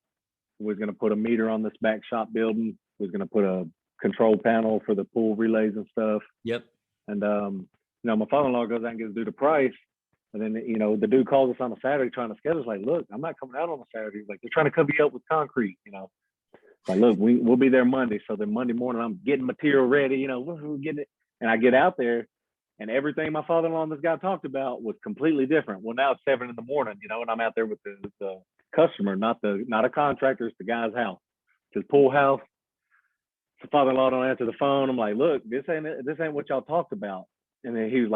[SPEAKER 1] We was going to put a meter on this back shop building. We was going to put a control panel for the pool relays and stuff.
[SPEAKER 2] Yep.
[SPEAKER 1] And, my father-in-law goes out and gets due the price. And then, the dude calls us on a Saturday trying to schedule. It's like, look, I'm not coming out on a Saturday. He's like, they're trying to cover you up with concrete, Like, look, we'll be there Monday. So then Monday morning, I'm getting material ready, we're getting it. And I get out there, and everything my father-in-law and this guy talked about was completely different. Well, now it's 7 a.m, and I'm out there with the customer, not a contractor. It's the guy's house. It's his pool house. The father-in-law don't answer the phone. I'm like, look, this ain't what y'all talked about. And then he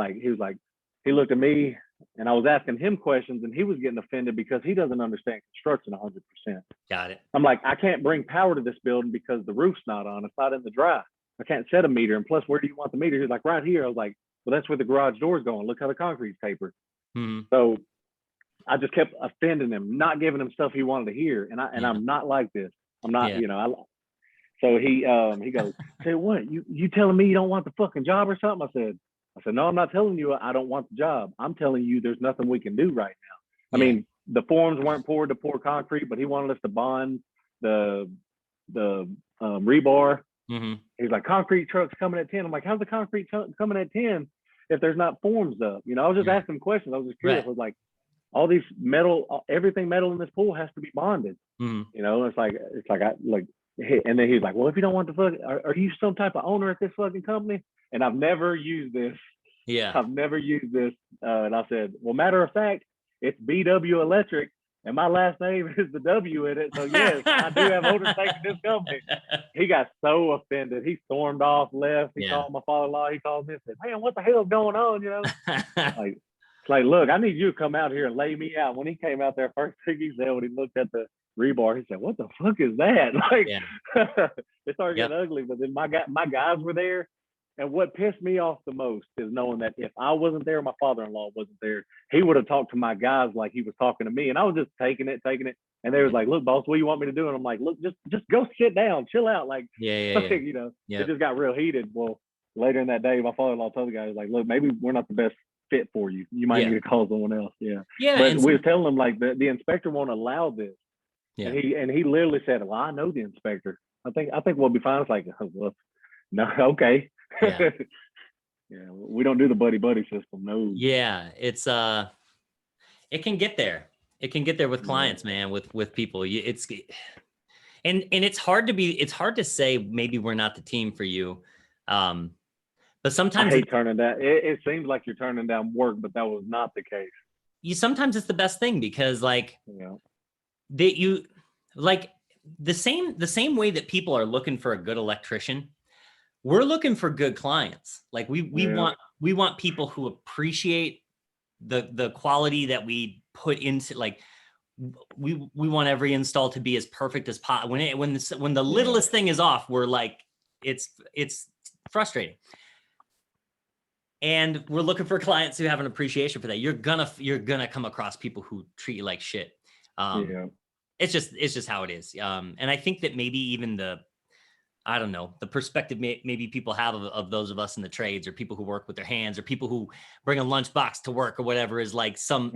[SPEAKER 1] looked at me, and I was asking him questions, and he was getting offended because he doesn't understand construction 100%.
[SPEAKER 2] Got it.
[SPEAKER 1] I'm like, I can't bring power to this building because the roof's not on. It's not in the dry. I can't set a meter. And plus, where do you want the meter? He's like, right here. I was like, well, that's where the garage door's going. Look how the concrete's tapered. Mm-hmm. So I just kept offending him, not giving him stuff he wanted to hear. And I'm not like this. I'm not, So he goes, say what? You telling me you don't want the fucking job or something? I said, no, I'm not telling you I don't want the job. I'm telling you there's nothing we can do right now. I mean, the forms weren't poured to pour concrete, but he wanted us to bond the rebar. Mm-hmm. He's like, concrete trucks coming at 10. I'm like, how's the concrete coming at 10 if there's not forms up? I was just asking questions. I was just curious. Right. I was like, all these everything metal in this pool has to be bonded. Mm-hmm. It's like and then he's like, well, if you don't want the fuck, are you some type of owner at this fucking company? And I've never used this. Yeah. I've never used this. And I said, well, matter of fact, it's BW Electric. and my last name is the W in it. So yes, I do have owner stake in this company. He got so offended. He stormed off, left. He called my father-in-law. He called me and said, man, what the hell is going on? You know, like, it's like, look, I need you to come out here and lay me out. When he came out there, first thing he said, when he looked at the rebar, he said, what the fuck is that? Like, it started getting ugly. But then my guys were there. And what pissed me off the most is knowing that if I wasn't there, my father-in-law wasn't there, he would have talked to my guys like he was talking to me. And I was just taking it. And they was like, look, boss, what do you want me to do? And I'm like, look, just go sit down, chill out. Like, you know, it just got real heated. Well, later in that day, my father-in-law told the guys, like, look, maybe we're not the best fit for you. You might need to call someone else. But we were telling him, like, the inspector won't allow this. And he literally said, well, I know the inspector. I think we'll be fine. It's like, well, no, okay. We don't do the buddy system. No.
[SPEAKER 2] It's it can get there. It can get there with clients, man, with people. It's and it's hard to say maybe we're not the team for you. But sometimes
[SPEAKER 1] I hate turning down. It seems like you're turning down work, but that was not the case.
[SPEAKER 2] Sometimes it's the best thing because like that you like the same way that people are looking for a good electrician. We're looking for good clients. Like we want people who appreciate the quality that we put into, like we want every install to be as perfect as possible. When the littlest thing is off, we're like, it's frustrating. And we're looking for clients who have an appreciation for that. You're gonna come across people who treat you like shit. It's just how it is. And I think that maybe even the perspective maybe people have of those of us in the trades, or people who work with their hands, or people who bring a lunchbox to work or whatever, is like some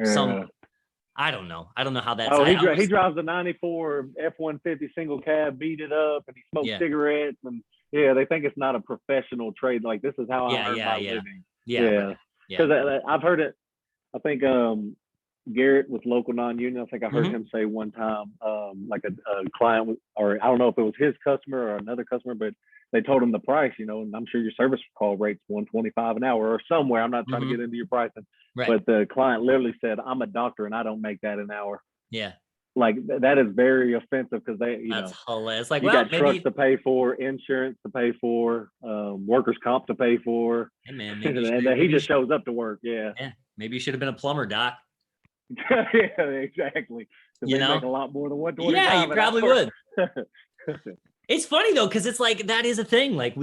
[SPEAKER 2] I don't know how that's.
[SPEAKER 1] Oh, he drives a 94 F-150 single cab, beat it up, and he smokes cigarettes, and they think it's not a professional trade. Like, this is how I earn my living. Because I've heard it. I think Garrett with local non-union, I think I heard him say one time, like a client, or I don't know if it was his customer or another customer, but they told him the price, you know, and I'm sure your service call rate's $125 an hour or somewhere. I'm not trying to get into your pricing, but the client literally said, I'm a doctor and I don't make that an hour. Like, that is very offensive, because that's
[SPEAKER 2] hilarious. Like,
[SPEAKER 1] you got trucks to pay for, insurance to pay for, workers' comp to pay for.
[SPEAKER 2] Hey man,
[SPEAKER 1] and he just shows up to work.
[SPEAKER 2] Maybe you should have been a plumber, doc.
[SPEAKER 1] Exactly. You make a lot more than $125.
[SPEAKER 2] Yeah, you probably would. It's funny though, because it's like, that is a thing. Like,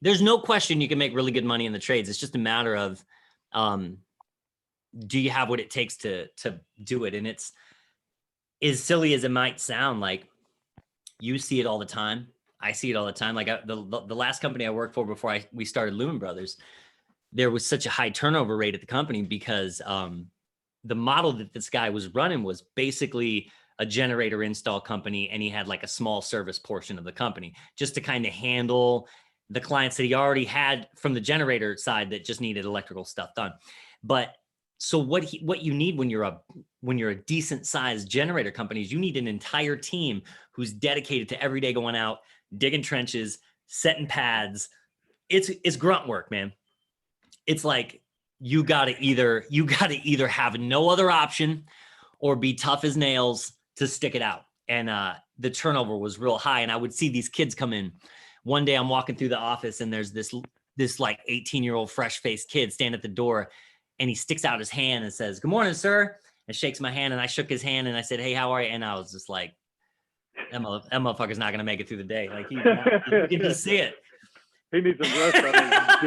[SPEAKER 2] there's no question you can make really good money in the trades. It's just a matter of, do you have what it takes to do it? And it's as silly as it might sound. Like, you see it all the time. I see it all the time. Like, the last company I worked for before we started Lumen Brothers, there was such a high turnover rate at the company because the model that this guy was running was basically a generator install company, and he had like a small service portion of the company just to kind of handle the clients that he already had from the generator side that just needed electrical stuff done. But so what you need when you're a decent sized generator company is you need an entire team who's dedicated to every day going out, digging trenches, setting pads. It's grunt work, man. It's like, you gotta either have no other option or be tough as nails to stick it out. And the turnover was real high. And I would see these kids come in. One day I'm walking through the office, and there's this like 18-year-old fresh-faced kid stand at the door, and he sticks out his hand and says, "Good morning, sir," and shakes my hand. And I shook his hand and I said, "Hey, how are you?" And I was just like, that motherfucker's not gonna make it through the day. Like, you can just see it.
[SPEAKER 1] He needs some rust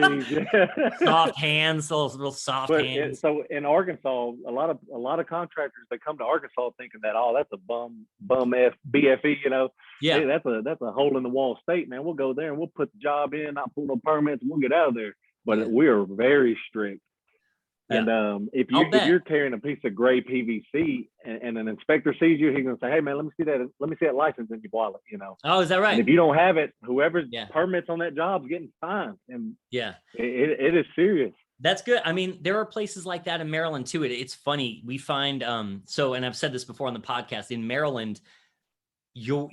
[SPEAKER 1] on his jeans.
[SPEAKER 2] Soft hands, those real soft hands.
[SPEAKER 1] So in Arkansas, a lot of contractors, they come to Arkansas thinking that, oh, that's a bum BFE, you know. Hey, that's a hole in the wall state, man. We'll go there and we'll put the job in, not pull no permits, and we'll get out of there. But we are very strict. And if you're carrying a piece of gray PVC and an inspector sees you, he's gonna say, "Hey man, let me see that license in your wallet," you know.
[SPEAKER 2] Oh, is that right?
[SPEAKER 1] And if you don't have it, whoever's permits on that job is getting fined. And it is serious.
[SPEAKER 2] That's good. I mean, there are places like that in Maryland too. It's funny. We find and I've said this before on the podcast, in Maryland, your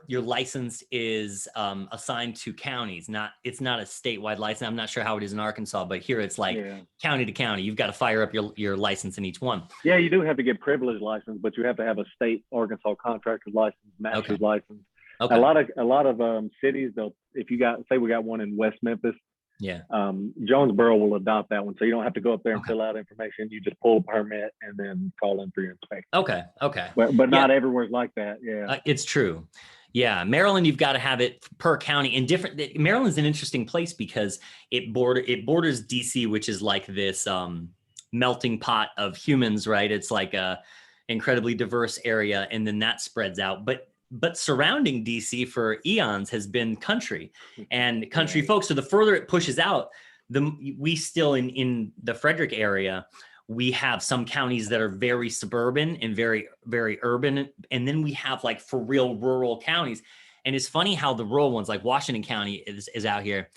[SPEAKER 2] license is assigned to counties. It's not a statewide license. I'm not sure how it is in Arkansas, but here it's like county to county. You've got to fire up your license in each one.
[SPEAKER 1] Yeah, you do have to get privileged license, but you have to have a state Arkansas contractor's license, master's license. Okay. A lot of cities, if you say we got one in West Memphis.
[SPEAKER 2] Yeah.
[SPEAKER 1] Jonesboro will adopt that one, so you don't have to go up there and fill out information. You just pull a permit and then call in for your inspection.
[SPEAKER 2] Okay.
[SPEAKER 1] But not everywhere's like that. Yeah.
[SPEAKER 2] It's true. Yeah, Maryland, you've got to have it per county. And Maryland's an interesting place because it borders DC, which is like this melting pot of humans, right? It's like a incredibly diverse area, and then that spreads out. But surrounding DC for eons has been country and country folks. So the further it pushes out, we still in the Frederick area, we have some counties that are very suburban and very, very urban. And then we have like for real rural counties. And it's funny how the rural ones like Washington County is out here.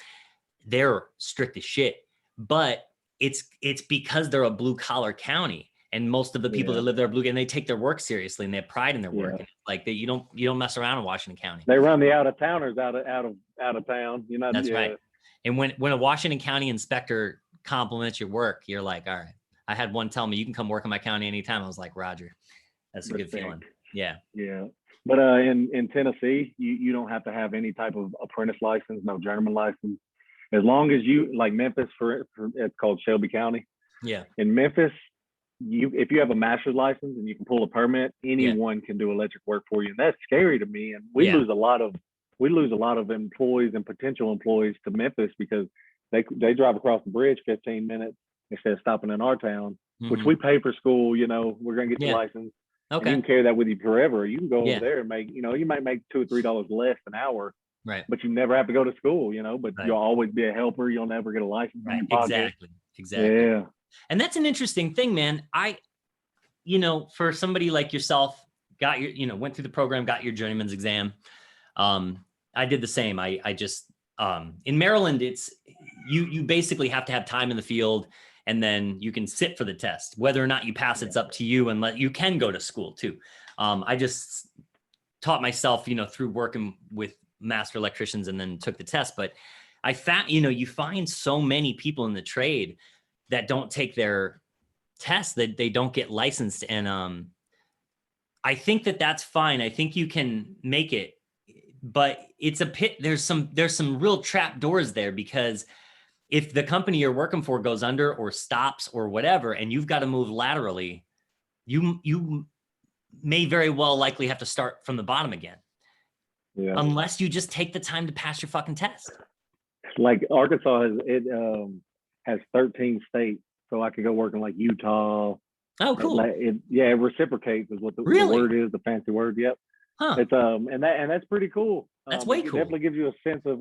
[SPEAKER 2] They're strict as shit, but it's because they're a blue collar county. And most of the people that live there are blue, and they take their work seriously and they have pride in their work. And like that, you don't mess around in Washington County.
[SPEAKER 1] They run the out of towners out of town. You know,
[SPEAKER 2] that's right. And when a Washington County inspector compliments your work, you're like, all right. I had one tell me, you can come work in my county anytime. I was like, Roger, that's a good feeling. Yeah.
[SPEAKER 1] Yeah. But in Tennessee, you don't have to have any type of apprentice license, no journeyman license. As long as you, like Memphis, for it's called Shelby County.
[SPEAKER 2] Yeah.
[SPEAKER 1] In Memphis, if you have a master's license and you can pull a permit, anyone can do electric work for you. And that's scary to me. And we lose a lot of employees and potential employees to Memphis because they drive across the bridge 15 minutes instead of stopping in our town, which we pay for school. You know, we're going to get your license. Okay. And you can carry that with you forever. You can go over there and make, you might make $2 or $3 less an hour. Right. But you never have to go to school, but you'll always be a helper. You'll never get a license.
[SPEAKER 2] Right. Exactly.
[SPEAKER 1] Yeah.
[SPEAKER 2] And that's an interesting thing, man. For somebody like yourself, got your, went through the program, got your journeyman's exam. I did the same. I just, in Maryland, it's, you basically have to have time in the field, and then you can sit for the test. Whether or not you pass, it's up to you, and you can go to school too. I just taught myself, through working with master electricians, and then took the test. But I found, you find so many people in the trade that don't take their tests, that they don't get licensed. And I think that's fine. I think you can make it, but it's a pit. There's some real trap doors there, because if the company you're working for goes under or stops or whatever, and you've got to move laterally, you may very well likely have to start from the bottom again. Yeah. Unless you just take the time to pass your fucking test.
[SPEAKER 1] Like Arkansas has 13 states, so I could go work in like Utah.
[SPEAKER 2] Oh, cool.
[SPEAKER 1] It reciprocates is what the word is, the fancy word. Yep. Huh. It's and that's pretty cool.
[SPEAKER 2] That's way cool.
[SPEAKER 1] It definitely gives you a sense of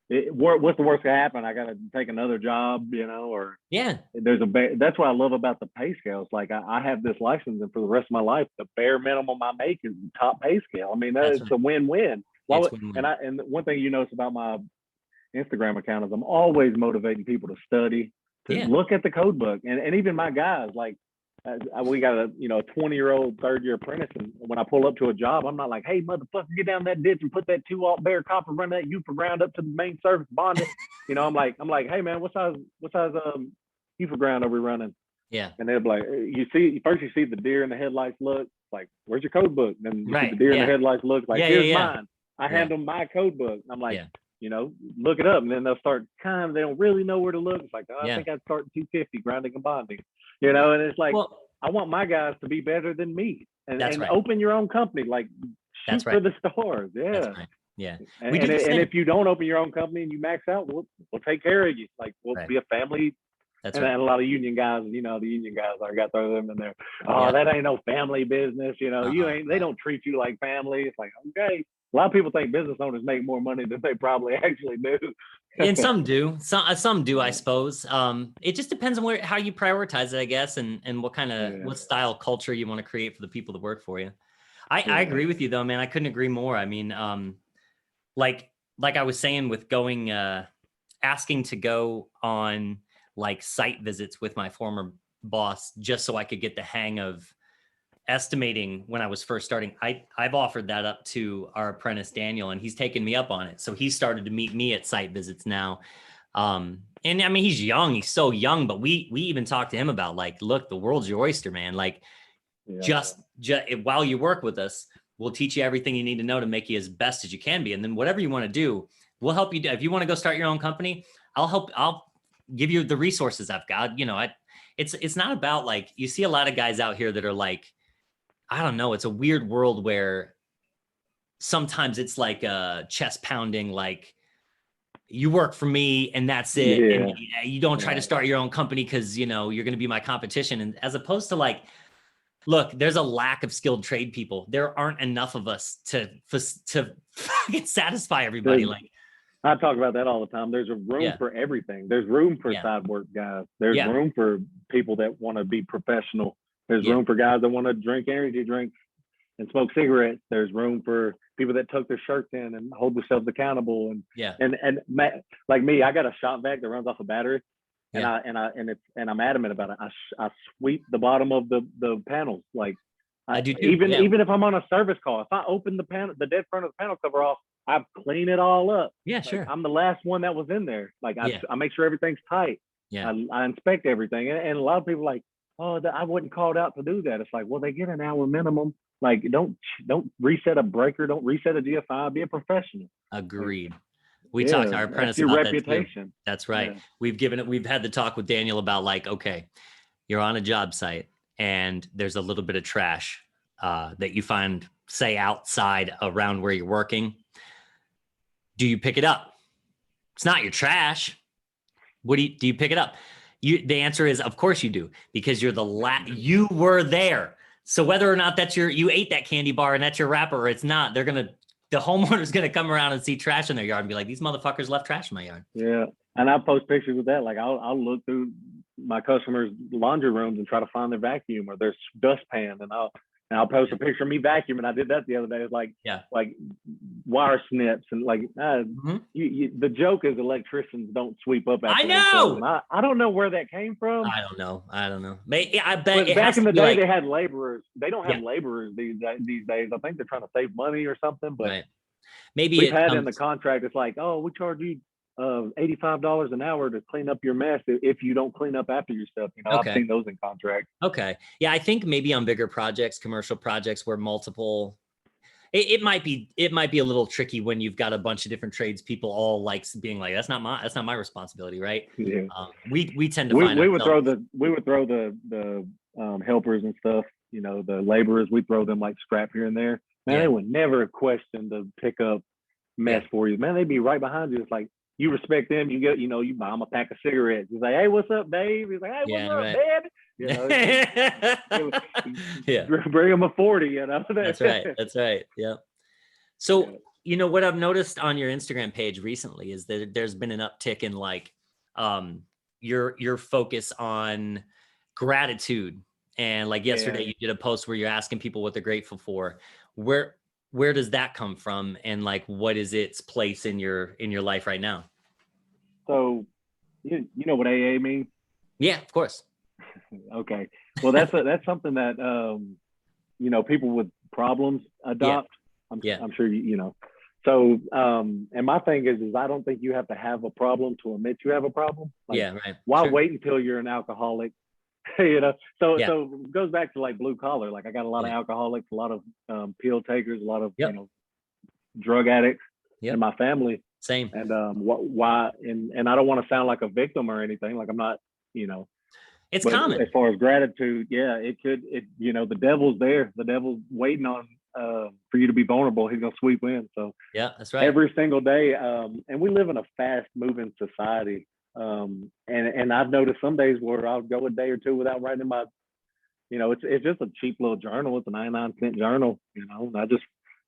[SPEAKER 1] what's the worst that happen? I got to take another job, or that's what I love about the pay scales. Like I have this license, and for the rest of my life, the bare minimum I make is the top pay scale. I mean, that's a win-win. And one thing you notice about my Instagram account is I'm always motivating people to study, to look at the code book, and even my guys, like we got a 20-year-old third-year apprentice, and when I pull up to a job, I'm not like, hey motherfucker, get down that ditch and put that 2-aught bare copper, run that UFA ground up to the main service, bond it. I'm like, hey man, what size UFA ground are we running?
[SPEAKER 2] Yeah.
[SPEAKER 1] And they'll be like, you see the deer in the headlights look, like, where's your code book? Then you see the deer in the headlights look, like, here's mine. I hand them my code book. I'm like, look it up. And then they'll start they don't really know where to look. It's like, I think I'd start 250 grounding and bonding, and it's like, I want my guys to be better than me, and open your own company, like shoot for the stars. Yeah.
[SPEAKER 2] That's right. Yeah.
[SPEAKER 1] And if you don't open your own company and you max out, we'll take care of you. Like we'll be a family. That's right. And a lot of union guys, the union guys, I got to throw them in there. Oh, that ain't no family business. They don't treat you like family. It's like, okay. A lot of people think business owners make more money than they probably actually do.
[SPEAKER 2] And some do. Some do, I suppose. It just depends on how you prioritize it, I guess, and what kind of what style culture you want to create for the people that work for you. I agree with you though, man. I couldn't agree more. I mean, like I was saying with going, asking to go on like site visits with my former boss, just so I could get the hang of estimating when I was first starting. I've offered that up to our apprentice Daniel, and he's taken me up on it. So he started to meet me at site visits now. And I mean, he's young, he's so young, but we even talked to him about like, look, the world's your oyster, man. Like just while you work with us, we'll teach you everything you need to know to make you as best as you can be. And then whatever you want to do, we'll help you do. If you want to go start your own company, I'll give you the resources I've got. You know, it's not about like, you see a lot of guys out here that are like, I don't know. It's a weird world where sometimes it's like a chest pounding, like you work for me and that's it.
[SPEAKER 1] Yeah.
[SPEAKER 2] And you don't try to start your own company because, you know, you're going to be my competition. And as opposed to like, look, there's a lack of skilled trade people. There aren't enough of us to fucking satisfy everybody. Like
[SPEAKER 1] I talk about that all the time. There's a room for everything. There's room for side work guys. There's room for people that want to be professional. There's room for guys that want to drink energy drinks and smoke cigarettes. There's room for people that tuck their shirts in and hold themselves accountable. And like me, I got a shop vac that runs off a battery, and I'm adamant about it. I sweep the bottom of the panels. Like I do too. Even if I'm on a service call, if I open the dead front of the panel cover off, I clean it all up.
[SPEAKER 2] Yeah, sure.
[SPEAKER 1] I'm the last one that was in there. Like I make sure everything's tight.
[SPEAKER 2] Yeah.
[SPEAKER 1] I inspect everything, and a lot of people are like, oh, I wasn't called out to do that. It's like, well, they get an hour minimum. Like, don't reset a breaker, don't reset a GFI. Be a professional.
[SPEAKER 2] Agreed. We talked to our apprentice about reputation. That too. That's right. Yeah. We've had the talk with Daniel about like, okay, you're on a job site and there's a little bit of trash that you find, say, outside around where you're working. Do you pick it up? It's not your trash. Do you pick it up? The answer is, of course you do, because you're you were there. So whether or not you ate that candy bar and that's your wrapper or it's not, the homeowner's going to come around and see trash in their yard and be like, these motherfuckers left trash in my yard.
[SPEAKER 1] Yeah. And I post pictures of that. Like I'll look through my customers' laundry rooms and try to find their vacuum or their dustpan. And I'll post a picture of me vacuuming. I did that the other day. It's like wire snips and like the joke is electricians don't sweep up after
[SPEAKER 2] I know.
[SPEAKER 1] I don't know where that came from.
[SPEAKER 2] I don't know. I bet
[SPEAKER 1] back in the day they had laborers. They don't have laborers these days. I think they're trying to save money or something. But
[SPEAKER 2] maybe
[SPEAKER 1] we've had in the contract. It's like, oh, we charge you $85 an hour to clean up your mess if you don't clean up after yourself. You know, I've seen those in contracts.
[SPEAKER 2] Okay. Yeah, I think maybe on bigger projects, commercial projects where multiple, it might be a little tricky when you've got a bunch of different trades people all like being like, that's not my responsibility, right?
[SPEAKER 1] Yeah.
[SPEAKER 2] We tend to find
[SPEAKER 1] we would throw the helpers and stuff, you know, the laborers, we throw them like scrap here and there. Man, they would never question to pick up mess for you. Man, they'd be right behind you. It's like, you respect them, you get, you know, you buy them a pack of cigarettes. He's like, hey, what's up, Dave? He's like, hey, what's up, Dad? You know, bring him a 40, you know.
[SPEAKER 2] That's right. Yeah. So, you know, what I've noticed on your Instagram page recently is that there's been an uptick in like your focus on gratitude. And like yesterday you did a post where you're asking people what they're grateful for. Where does that come from, and like what is its place in your life right now?
[SPEAKER 1] So you know what AA means?
[SPEAKER 2] Yeah, of course.
[SPEAKER 1] Okay. Well, that's something that you know, people with problems adopt. I'm sure you know. So and my thing is I don't think you have to have a problem to admit you have a problem. Like,
[SPEAKER 2] right.
[SPEAKER 1] Why wait until you're an alcoholic? You know, so it goes back to like blue collar. Like I got a lot of alcoholics, a lot of pill takers, a lot of you know, drug addicts in my family.
[SPEAKER 2] Same.
[SPEAKER 1] And why? And I don't want to sound like a victim or anything. Like I'm not, you know.
[SPEAKER 2] It's common.
[SPEAKER 1] As far as gratitude, you know, the devil's there. The devil's waiting on for you to be vulnerable. He's gonna sweep in. So
[SPEAKER 2] that's right.
[SPEAKER 1] Every single day, and we live in a fast moving society. And I've noticed some days where I'll go a day or two without writing my, you know, it's just a cheap little journal. It's a 99-cent journal, you know, and I just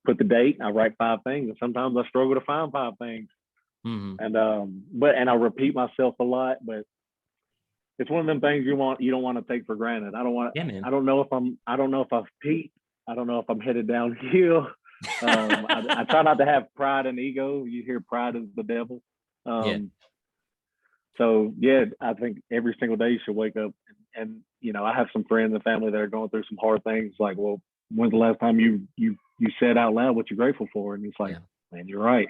[SPEAKER 1] put the date, I write 5 things, and sometimes I struggle to find 5 things. And I repeat myself a lot, but it's one of them things you don't want to take for granted. I don't know if I've peaked. I don't know if I'm headed downhill. I try not to have pride and ego. You hear pride is the devil. So I think every single day you should wake up and I have some friends and family that are going through some hard things. Like, well, when's the last time you said out loud what you're grateful for? And it's like, man, you're right.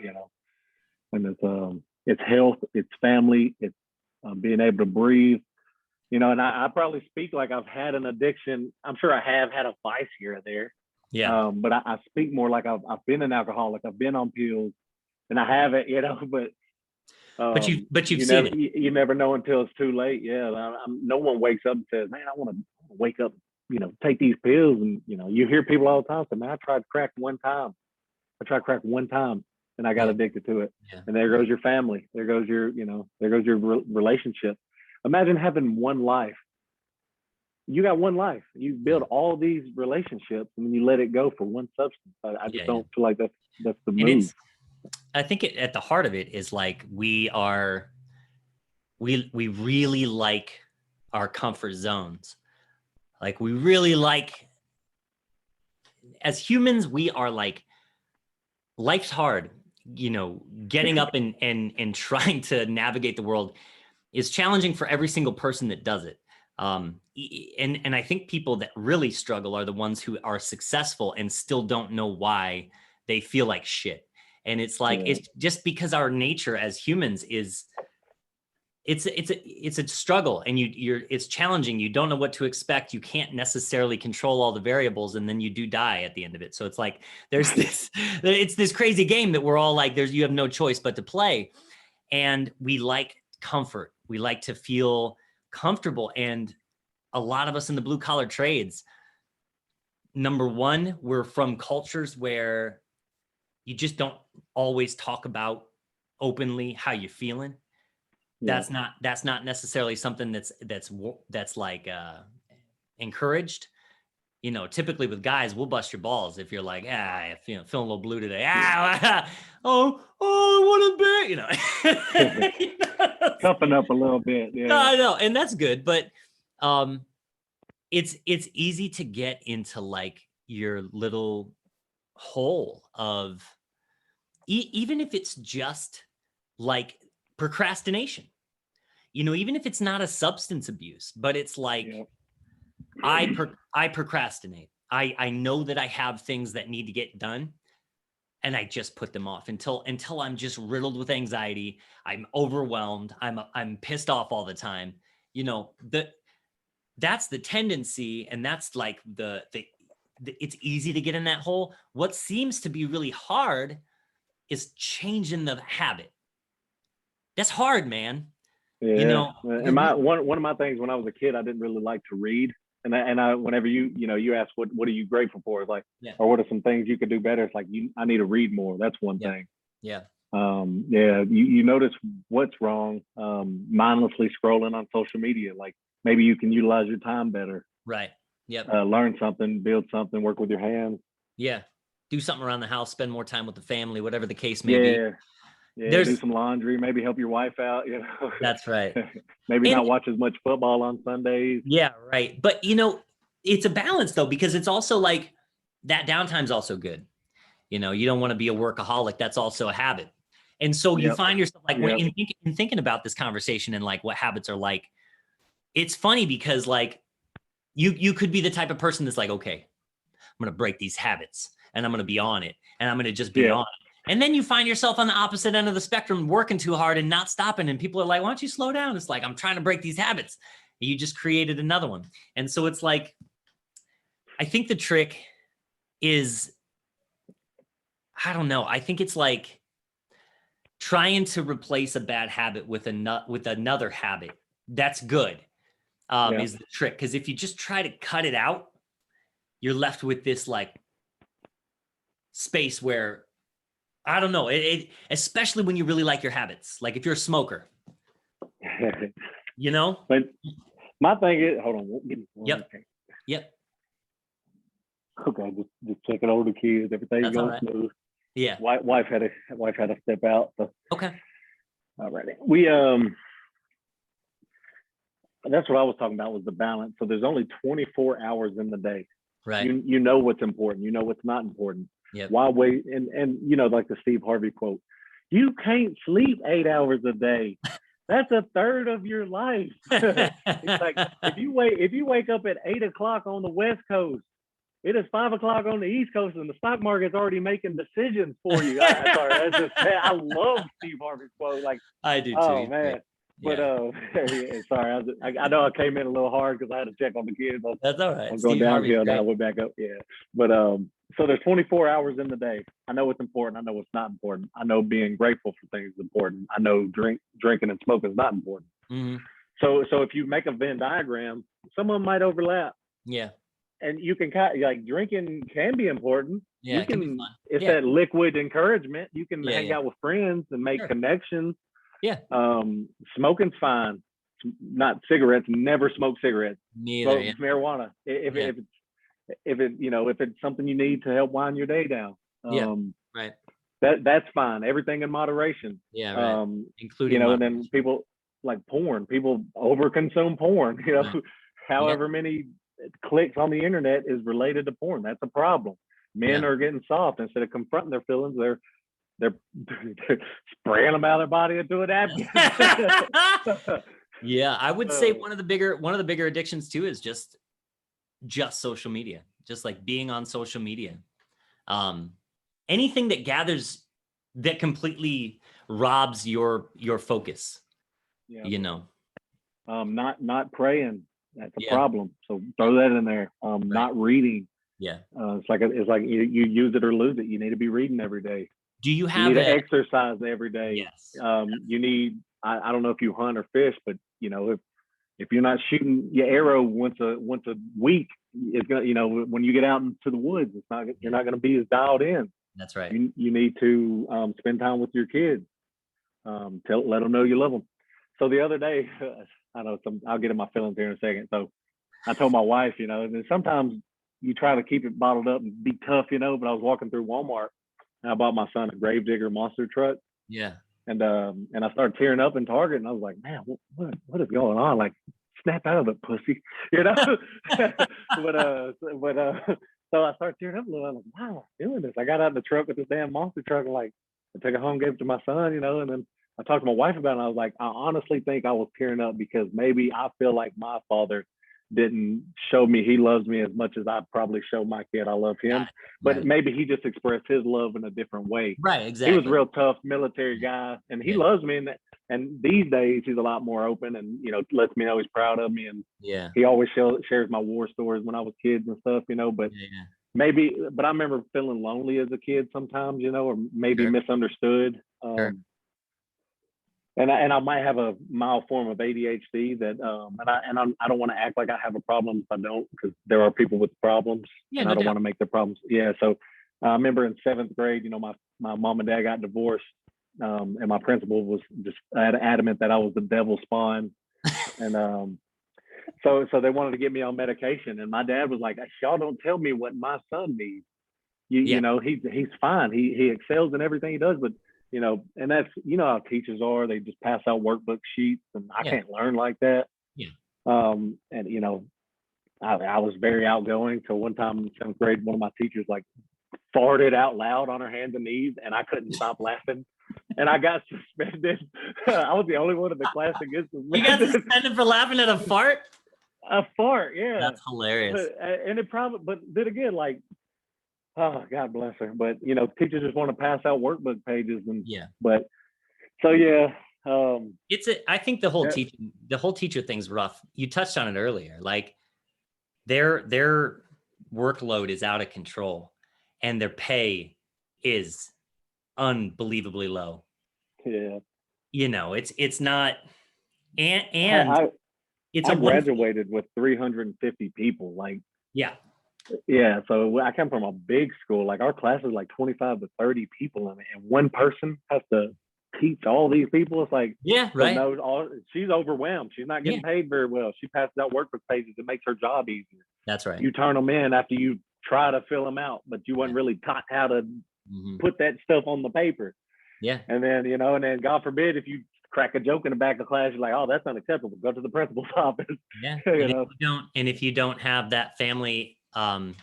[SPEAKER 1] And it's health, it's family, it's being able to breathe. And I probably speak like I've had an addiction. I'm sure I have had a vice here or there.
[SPEAKER 2] Yeah.
[SPEAKER 1] But I speak more like I've been an alcoholic. I've been on pills, and I haven't, but
[SPEAKER 2] you've seen it.
[SPEAKER 1] You never know until it's too late. Yeah. No one wakes up and says, man, I want to wake up, take these pills. And, you hear people all the time say, man, I tried crack one time. And I got addicted to it. Yeah. And there goes your family. There goes your relationship. Imagine having one life. You got one life. You build all these relationships and then you let it go for one substance. I just don't feel like that's the move.
[SPEAKER 2] I think at the heart of it is like we really like our comfort zones. Like we really like, as humans, we are like, life's hard. Getting up and trying to navigate the world is challenging for every single person that does it. And I think people that really struggle are the ones who are successful and still don't know why they feel like shit. And it's like, it's just because our nature as humans is, it's a struggle, and it's challenging. You don't know what to expect. You can't necessarily control all the variables, and then you do die at the end of it. So it's like, it's this crazy game that we're all like, you have no choice but to play. And we like comfort. We like to feel comfortable. And a lot of us in the blue collar trades, number one, we're from cultures where you just don't always talk about openly how you're feeling. Yeah. That's not necessarily something that's like encouraged. Typically with guys, we'll bust your balls if you're like, feeling a little blue today. I want a beer.
[SPEAKER 1] Toughen up a little bit. Yeah.
[SPEAKER 2] I know, and that's good, but it's easy to get into like your little hole of even if it's just like procrastination, even if it's not a substance abuse, but it's like, I procrastinate. I know that I have things that need to get done, and I just put them off until I'm just riddled with anxiety. I'm overwhelmed. I'm pissed off all the time. That's the tendency, and that's like the it's easy to get in that hole. What seems to be really hard is changing the habit. That's hard, man.
[SPEAKER 1] Yeah. And one of my things when I was a kid, I didn't really like to read. And I whenever you ask what are you grateful for, it's like, or what are some things you could do better? It's like, I need to read more. That's one thing.
[SPEAKER 2] Yeah.
[SPEAKER 1] You notice what's wrong, mindlessly scrolling on social media. Like maybe you can utilize your time better.
[SPEAKER 2] Right. Yep.
[SPEAKER 1] Learn something, build something, work with your hands.
[SPEAKER 2] Yeah. Do something around the house, spend more time with the family, whatever the case may be.
[SPEAKER 1] Yeah, do some laundry, maybe help your wife out,
[SPEAKER 2] That's right.
[SPEAKER 1] Maybe not watch as much football on Sundays.
[SPEAKER 2] Yeah, right. But, it's a balance, though, because it's also like that downtime's also good. You don't want to be a workaholic. That's also a habit. And so you find yourself like when in thinking about this conversation and like what habits are like, it's funny because like you could be the type of person that's like, okay, I'm going to break these habits and I'm going to be on it and I'm going to just be on it. And then you find yourself on the opposite end of the spectrum, working too hard and not stopping. And people are like, why don't you slow down? It's like, I'm trying to break these habits. You just created another one. And so it's like, I think the trick is, I don't know. I think it's like trying to replace a bad habit with another habit. That's good. Is the trick. Because if you just try to cut it out, you're left with this like space where, I don't know, it especially when you really like your habits. Like if you're a smoker,
[SPEAKER 1] But my thing is, hold on. Give me one
[SPEAKER 2] Yep. Yep.
[SPEAKER 1] Okay, just checking over the kids. Everything's going smooth.
[SPEAKER 2] Yeah.
[SPEAKER 1] Wife had to step out. So.
[SPEAKER 2] Okay.
[SPEAKER 1] All righty. We that's what I was talking about, was the balance. So there's only 24 hours in the day.
[SPEAKER 2] Right.
[SPEAKER 1] You know what's important. You know what's not important.
[SPEAKER 2] Yep.
[SPEAKER 1] Why wait? And like the Steve Harvey quote, you can't sleep 8 hours a day. That's a third of your life. It's like if you wake up at 8 o'clock on the West Coast, it is 5 o'clock on the East Coast, and the stock market's already making decisions for you. I love Steve Harvey's quote. Like,
[SPEAKER 2] I do too.
[SPEAKER 1] Oh man. But sorry, I know I came in a little hard because I had to check on the kids.
[SPEAKER 2] That's all right.
[SPEAKER 1] I'm going downhill now. We're back up. Yeah. But so there's 24 hours in the day. I know what's important. I know what's not important. I know being grateful for things is important. I know drinking and smoking is not important.
[SPEAKER 2] Mm-hmm.
[SPEAKER 1] So if you make a Venn diagram, some of them might overlap.
[SPEAKER 2] Yeah.
[SPEAKER 1] And you can like drinking can be important.
[SPEAKER 2] Yeah, it can be fun.
[SPEAKER 1] It's that liquid encouragement. You can hang out with friends and make connections.
[SPEAKER 2] Yeah.
[SPEAKER 1] Smoking's fine. Not cigarettes. Never smoke cigarettes.
[SPEAKER 2] Neither.
[SPEAKER 1] Smoke marijuana. If it's something you need to help wind your day down.
[SPEAKER 2] Right.
[SPEAKER 1] That's fine. Everything in moderation.
[SPEAKER 2] Yeah. Right. Including
[SPEAKER 1] and then people like porn. People overconsume porn. However many clicks on the internet is related to porn. That's a problem. Men are getting soft. Instead of confronting their feelings, they're spraying them out of their body into an napkin.
[SPEAKER 2] Yeah, I would say one of the bigger addictions too is just social media. Just like being on social media. Anything that completely robs your focus.
[SPEAKER 1] Yeah. Not praying. That's a problem. So throw that in there. Not reading.
[SPEAKER 2] Yeah.
[SPEAKER 1] It's like you use it or lose it. You need to be reading every day.
[SPEAKER 2] Do you have
[SPEAKER 1] to exercise every day?
[SPEAKER 2] Yes.
[SPEAKER 1] You need. I don't know if you hunt or fish, but if you're not shooting your arrow once a week, it's gonna. When you get out into the woods, you're not gonna be as dialed in.
[SPEAKER 2] That's right.
[SPEAKER 1] You need to spend time with your kids. Let them know you love them. So the other day, I know I'll get in my feelings here in a second. So I told my wife, and sometimes you try to keep it bottled up and be tough, but I was walking through Walmart and I bought my son a Gravedigger monster truck.
[SPEAKER 2] Yeah.
[SPEAKER 1] And I started tearing up in Target and I was like, man, what is going on? Like, snap out of it, pussy, so I started tearing up a little. I was like, wow, I'm doing this. I got out of the truck with this damn monster truck and I took it home, gave it to my son, and then I talked to my wife about it and I was like, I honestly think I was tearing up because maybe I feel like my father didn't show me he loves me as much as I probably show my kid I love him. But maybe he just expressed his love in a different way.
[SPEAKER 2] Right, exactly.
[SPEAKER 1] He was a real tough military guy and he loves me. And these days he's a lot more open and, lets me know he's proud of me. And he always shares my war stories when I was kids and stuff, but maybe, but I remember feeling lonely as a kid sometimes, or maybe misunderstood. And I might have a mild form of ADHD that, I don't want to act like I have a problem if I don't, because there are people with problems, and I don't want to make their problems. Yeah. So I remember in 7th grade, my mom and dad got divorced, and my principal was just adamant that I was the devil's spawn, and so they wanted to get me on medication, and my dad was like, "Y'all don't tell me what my son needs. He's fine. He excels in everything he does, but." And that's, how teachers are, they just pass out workbook sheets and I can't learn like that.
[SPEAKER 2] Yeah.
[SPEAKER 1] And, I was very outgoing. So one time in 7th grade, one of my teachers farted out loud on her hands and knees and I couldn't stop laughing and I got suspended. I was the only one in the class that gets suspended.
[SPEAKER 2] You got suspended for laughing at a fart?
[SPEAKER 1] A fart, yeah.
[SPEAKER 2] That's hilarious.
[SPEAKER 1] But then again, oh, God bless her. But, teachers just want to pass out workbook pages. And but so,
[SPEAKER 2] I think the whole teacher thing's rough. You touched on it earlier. Like their workload is out of control and their pay is unbelievably low.
[SPEAKER 1] Yeah.
[SPEAKER 2] It's not, and
[SPEAKER 1] I graduated with 350 people. Yeah, so I come from a big school. Our class is 25 to 30 people in it, and one person has to teach all these people. It's right. She's overwhelmed. She's not getting paid very well. She passes out workbook pages. It makes her job easier.
[SPEAKER 2] That's right.
[SPEAKER 1] You turn them in after you try to fill them out, but you weren't really taught how to put that stuff on the paper.
[SPEAKER 2] Yeah.
[SPEAKER 1] And then, God forbid, if you crack a joke in the back of class, you're like, oh, that's unacceptable. Go to the principal's office.
[SPEAKER 2] Yeah. If you don't have that family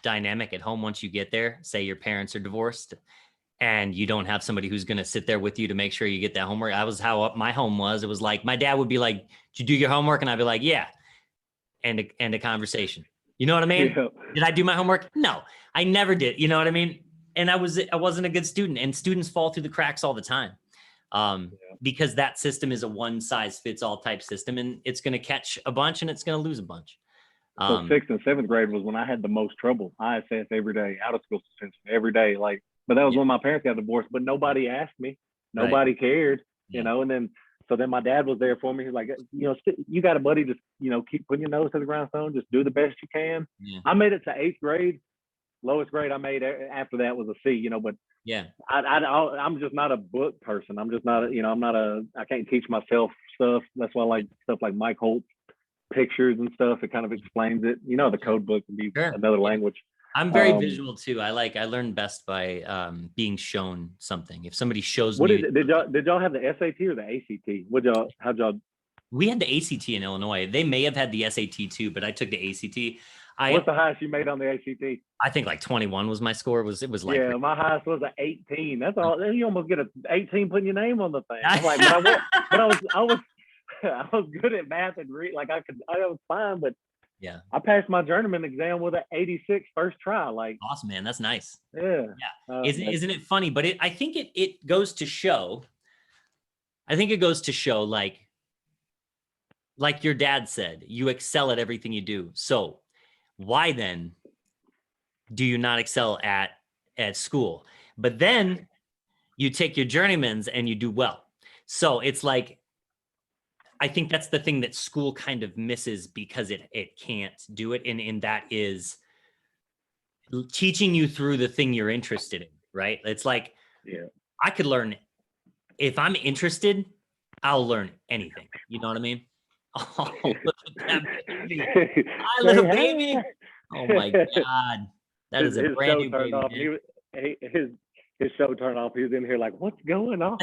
[SPEAKER 2] dynamic at home once you get there, say your parents are divorced, and you don't have somebody who's going to sit there with you to make sure you get that homework. That was how my home was. It was like my dad would be like, "Did you do your homework?" And I'd be like, "Yeah." And a conversation. You know what I mean?
[SPEAKER 1] Yeah.
[SPEAKER 2] Did I do my homework? No, I never did. You know what I mean? And I wasn't a good student, and students fall through the cracks all the time. Because that system is a one size fits all type system, and it's going to catch a bunch and it's going to lose a bunch.
[SPEAKER 1] So 6th and 7th grade was when I had the most trouble. ISS every day, out of school suspension every day. Like, but that was when my parents got divorced, but nobody asked me. Nobody cared, you know, and then, so then my dad was there for me. He's like, you know, you got a buddy, just, you know, keep putting your nose to the grindstone, just do the best you can. Yeah. I made it to 8th grade. Lowest grade I made after that was a C, you know, but I'm just not a book person. I'm just not, you know, I can't teach myself stuff. That's why I like stuff like Mike Holt's pictures and stuff. It kind of explains it. You know, the code book can be another language. I'm
[SPEAKER 2] very visual too. I learn best by being shown something. If somebody shows
[SPEAKER 1] me. Did y'all have the SAT or the ACT? How'd y'all?
[SPEAKER 2] We had the ACT in Illinois. They may have had the SAT too, but I took the ACT.
[SPEAKER 1] What's the highest you made on the ACT?
[SPEAKER 2] I think like 21 was my score. It was like,
[SPEAKER 1] yeah, my highest was an 18. That's all. You almost get an 18 putting your name on the thing. I'm like, but I was good at math and read. Like I was fine, but
[SPEAKER 2] yeah,
[SPEAKER 1] I passed my journeyman exam with an 86 first try. Like,
[SPEAKER 2] awesome, man. That's nice.
[SPEAKER 1] Yeah.
[SPEAKER 2] Isn't it funny? But I think it goes to show. I think it goes to show, like your dad said, you excel at everything you do. So why then do you not excel at school? But then you take your journeymans and you do well. So it's like, I think that's the thing that school kind of misses because it can't do it. And that is teaching you through the thing you're interested in, right? It's like, I could learn, if I'm interested, I'll learn anything. You know what I mean? Oh, look at that baby. Hi, little baby. Oh my God. That is a brand new baby.
[SPEAKER 1] Off. His show turned off. He was in here like, what's going on?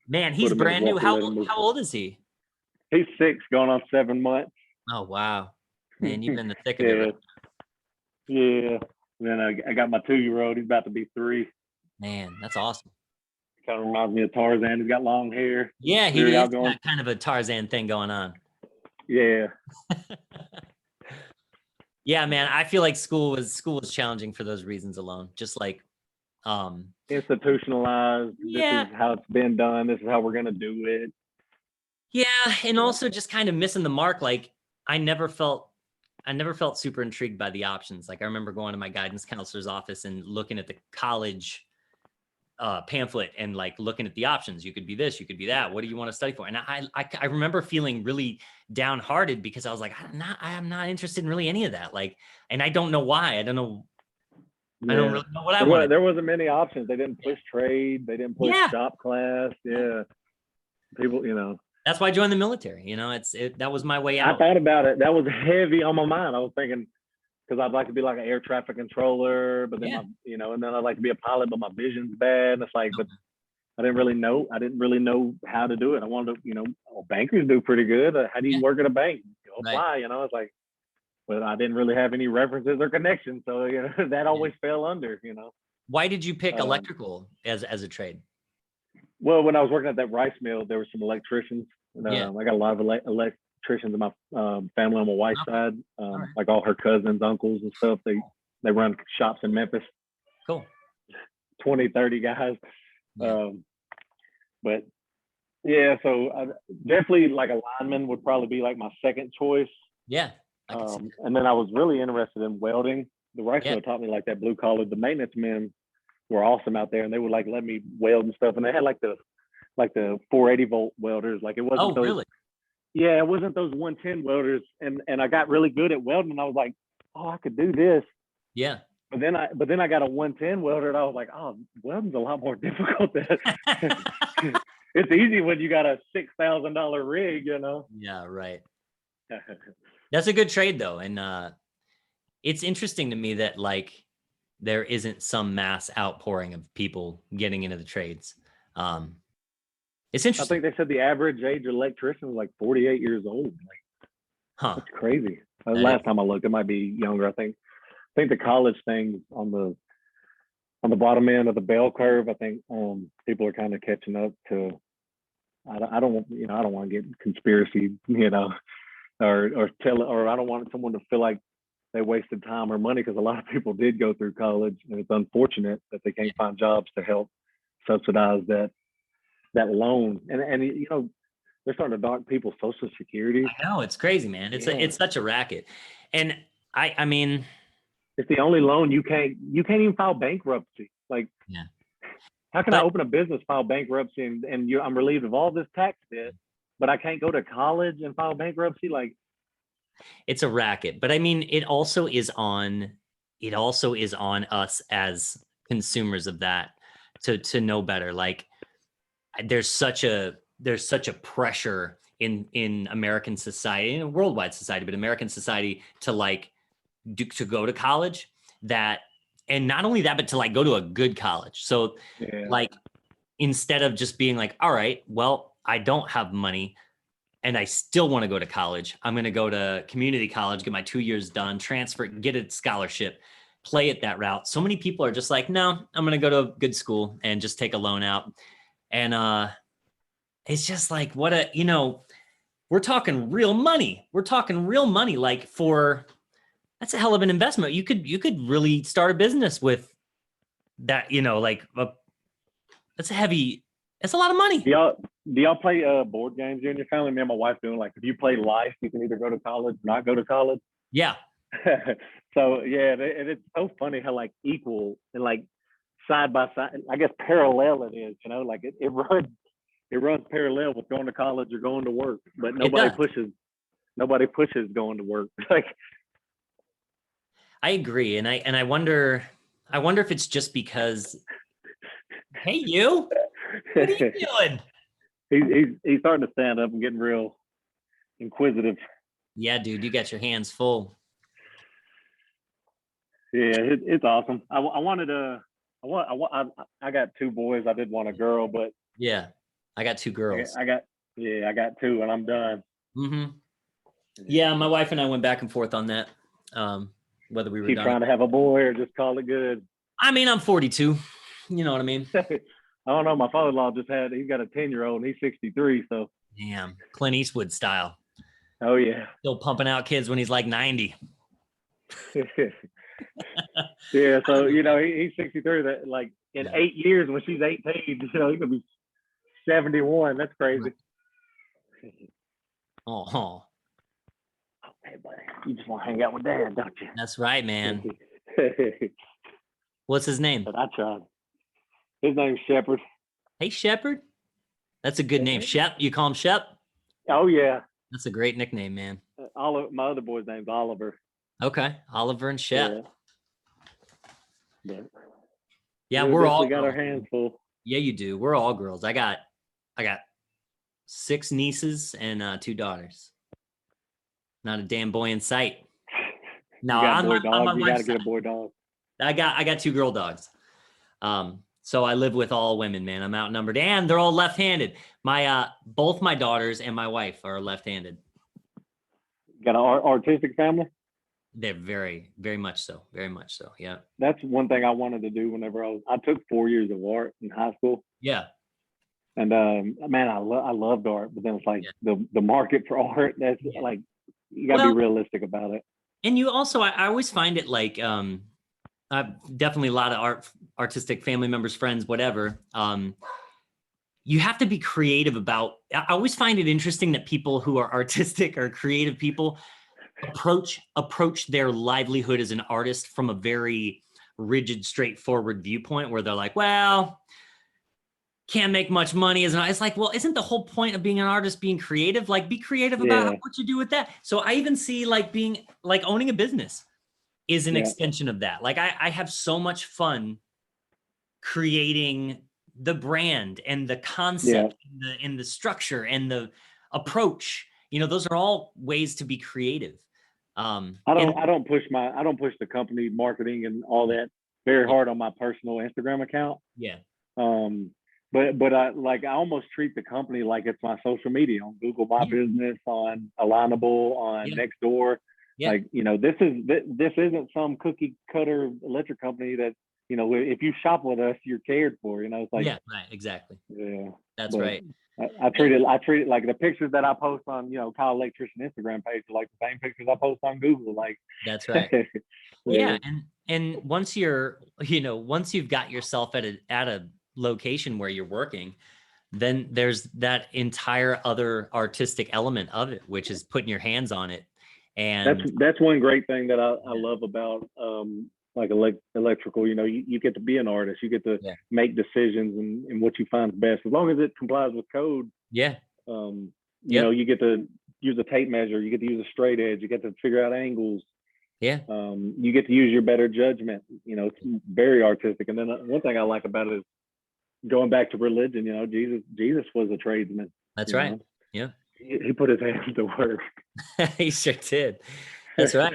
[SPEAKER 2] Man, he's brand new. How old is he?
[SPEAKER 1] He's 6, going on 7 months.
[SPEAKER 2] Oh, wow. Man, you've been in the thick of it.
[SPEAKER 1] Yeah. Then I got my 2-year-old. He's about to be 3.
[SPEAKER 2] Man, that's awesome.
[SPEAKER 1] Kind of reminds me of Tarzan. He's got long hair.
[SPEAKER 2] Yeah, he is got kind of a Tarzan thing going on.
[SPEAKER 1] Yeah.
[SPEAKER 2] Yeah, man. I feel like school was challenging for those reasons alone. Just like
[SPEAKER 1] institutionalized. This is how it's been done. This is how we're gonna do it.
[SPEAKER 2] Yeah, and also just kind of missing the mark. Like I never felt super intrigued by the options. Like I remember going to my guidance counselor's office and looking at the college pamphlet and like looking at the options. You could be this, you could be that. What do you want to study for? And I remember feeling really downhearted because I was like, I'm not interested in really any of that. Like, and I don't know why. I don't know. Yeah. I don't really know what I wanted.
[SPEAKER 1] There wasn't many options. They didn't push trade. They didn't push shop class. Yeah. People, you know.
[SPEAKER 2] That's why I joined the military. You know, that was my way out.
[SPEAKER 1] I thought about it. That was heavy on my mind. I was thinking, because I'd like to be like an air traffic controller, but then and then I'd like to be a pilot, but my vision's bad. And it's like, but I didn't really know how to do it. I wanted to, bankers do pretty good. How do you work at a bank? Apply, it's like, but I didn't really have any references or connections. So, that always fell under,
[SPEAKER 2] Why did you pick electrical as a trade?
[SPEAKER 1] Well, when I was working at that rice mill, there were some electricians. And, I got a lot of electricians in my family on my wife's side, like all her cousins, uncles and stuff. They run shops in Memphis.
[SPEAKER 2] Cool.
[SPEAKER 1] 20, 30 guys. But yeah, so definitely like a lineman would probably be like my second choice.
[SPEAKER 2] Yeah.
[SPEAKER 1] And then I was really interested in welding. The rice mill taught me like that blue collar. The maintenance men were awesome out there, and they would like let me weld and stuff. And they had like the 480 volt welders. Like it wasn't
[SPEAKER 2] really?
[SPEAKER 1] Yeah, it wasn't those 110 welders. And I got really good at welding. And I was like, oh, I could do this.
[SPEAKER 2] Yeah.
[SPEAKER 1] But then I got a 110 welder, and I was like, oh, welding's a lot more difficult. It's easy when you got a $6,000 rig,
[SPEAKER 2] Yeah, right. That's a good trade though, and it's interesting to me that like there isn't some mass outpouring of people getting into the trades. It's interesting.
[SPEAKER 1] I think they said the average age electrician was like 48 years old. Like, that's crazy. Last time I looked, it might be younger. I think the college thing on the on the bottom end of the bell curve. I think people are kind of catching up to. I don't want to get conspiracy, or I don't want someone to feel like they wasted time or money, because a lot of people did go through college, and it's unfortunate that they can't find jobs to help subsidize that loan. And they're starting to dock people's Social Security.
[SPEAKER 2] I know, it's crazy, man. It's such a racket. And I mean,
[SPEAKER 1] it's the only loan you can't even file bankruptcy. Like,
[SPEAKER 2] yeah.
[SPEAKER 1] How can I open a business, file bankruptcy, and I'm relieved of all this tax debt, but I can't go to college and file bankruptcy? Like,
[SPEAKER 2] it's a racket. But I mean, it also is on us as consumers of that to know better. Like, there's such a pressure in American society, in worldwide society, but American society to go to college, and not only that, but to go to a good college. So instead of just being like, all right, well, I don't have money and I still want to go to college, I'm going to go to community college, get my 2 years done, transfer, get a scholarship, play it that route. So many people are just like, no, I'm going to go to a good school and just take a loan out. And it's just like, we're talking real money. That's a hell of an investment. You could really start a business with that, that's a lot of money.
[SPEAKER 1] Do y'all play board games in your family? Me and my wife doing, like, if you play life, you can either go to college or not go to college.
[SPEAKER 2] Yeah.
[SPEAKER 1] So yeah, and it's so funny how equal and side by side, I guess parallel it is, like it runs parallel with going to college or going to work, but nobody pushes going to work.
[SPEAKER 2] I agree. And I wonder if it's just because, hey, you, what are you
[SPEAKER 1] doing? He's starting to stand up and getting real inquisitive.
[SPEAKER 2] Yeah, dude, you got your hands full.
[SPEAKER 1] Yeah, it's awesome. I got 2 boys. I did want a girl, but
[SPEAKER 2] yeah, I got 2 girls.
[SPEAKER 1] I got 2, and I'm done.
[SPEAKER 2] Mm-hmm. Yeah, my wife and I went back and forth on that. Whether we were
[SPEAKER 1] Keep trying to have a boy or just call it good.
[SPEAKER 2] I mean, I'm 42. You know what I mean?
[SPEAKER 1] I don't know. My father-in-law he's got a 10-year-old and he's 63. So
[SPEAKER 2] damn, Clint Eastwood style.
[SPEAKER 1] Oh yeah.
[SPEAKER 2] Still pumping out kids when he's like 90.
[SPEAKER 1] Yeah. So, he's 63. That in 8 years, when she's 18, he's going to be 71. That's crazy.
[SPEAKER 2] Oh.
[SPEAKER 1] Hey, buddy, you just want to hang out with Dad, don't you?
[SPEAKER 2] That's right, man. What's his name?
[SPEAKER 1] But I tried. His name's Shepherd.
[SPEAKER 2] Hey, Shepherd. That's a good name. Shep. You call him Shep?
[SPEAKER 1] Oh yeah.
[SPEAKER 2] That's a great nickname, man.
[SPEAKER 1] My other boy's name's Oliver.
[SPEAKER 2] Okay, Oliver and Shep.
[SPEAKER 1] Yeah,
[SPEAKER 2] we're all
[SPEAKER 1] got our hands full.
[SPEAKER 2] Yeah, you do. We're all girls. I got 6 nieces and 2 daughters. Not a damn boy in sight. No,
[SPEAKER 1] you gotta get a boy dog.
[SPEAKER 2] I got 2 girl dogs. So I live with all women, man. I'm outnumbered, and they're all left-handed. Both my daughters and my wife are left-handed.
[SPEAKER 1] Got an artistic family?
[SPEAKER 2] They're very, very much so. Very much so. Yeah.
[SPEAKER 1] That's one thing I wanted to do whenever I took 4 years of art in high school.
[SPEAKER 2] Yeah.
[SPEAKER 1] And man, I loved art, but then it's the market for art. That's you gotta be realistic about it.
[SPEAKER 2] And you also, I always find it definitely a lot of artistic family members, friends, whatever. You have to be creative about. I always find it interesting that people who are artistic or creative people approach their livelihood as an artist from a very rigid, straightforward viewpoint, where they're like, well, can't make much money as an artist. It's like, well, isn't the whole point of being an artist being creative? Be creative about what you do with that. So I even see owning a business is an extension of that. I have so much fun creating the brand and the concept and the structure and the approach. Those are all ways to be creative. I
[SPEAKER 1] don't push the company marketing and all that very hard on my personal Instagram account.
[SPEAKER 2] Yeah.
[SPEAKER 1] But I almost treat the company like it's my social media on Google My Business, on Alignable, on Nextdoor. Yeah. This isn't some cookie cutter electric company that if you shop with us, you're cared for. It's like,
[SPEAKER 2] yeah, right, exactly.
[SPEAKER 1] Yeah,
[SPEAKER 2] that's right.
[SPEAKER 1] I treat it like the pictures that I post on, Kyle Electrician Instagram page are like the same pictures I post on Google. Like,
[SPEAKER 2] that's right. Yeah, and once you've got yourself at a location where you're working, then there's that entire other artistic element of it, which is putting your hands on it. And
[SPEAKER 1] that's one great thing that I love about like electrical. You get to be an artist. You get to make decisions and what you find best, as long as it complies with code.
[SPEAKER 2] Yeah.
[SPEAKER 1] You get to use a tape measure. You get to use a straight edge. You get to figure out angles.
[SPEAKER 2] Yeah.
[SPEAKER 1] You get to use your better judgment. It's very artistic. And then one thing I like about it is going back to religion. Jesus was a tradesman.
[SPEAKER 2] That's right. Yeah.
[SPEAKER 1] He put his hands to work.
[SPEAKER 2] He sure did. That's right.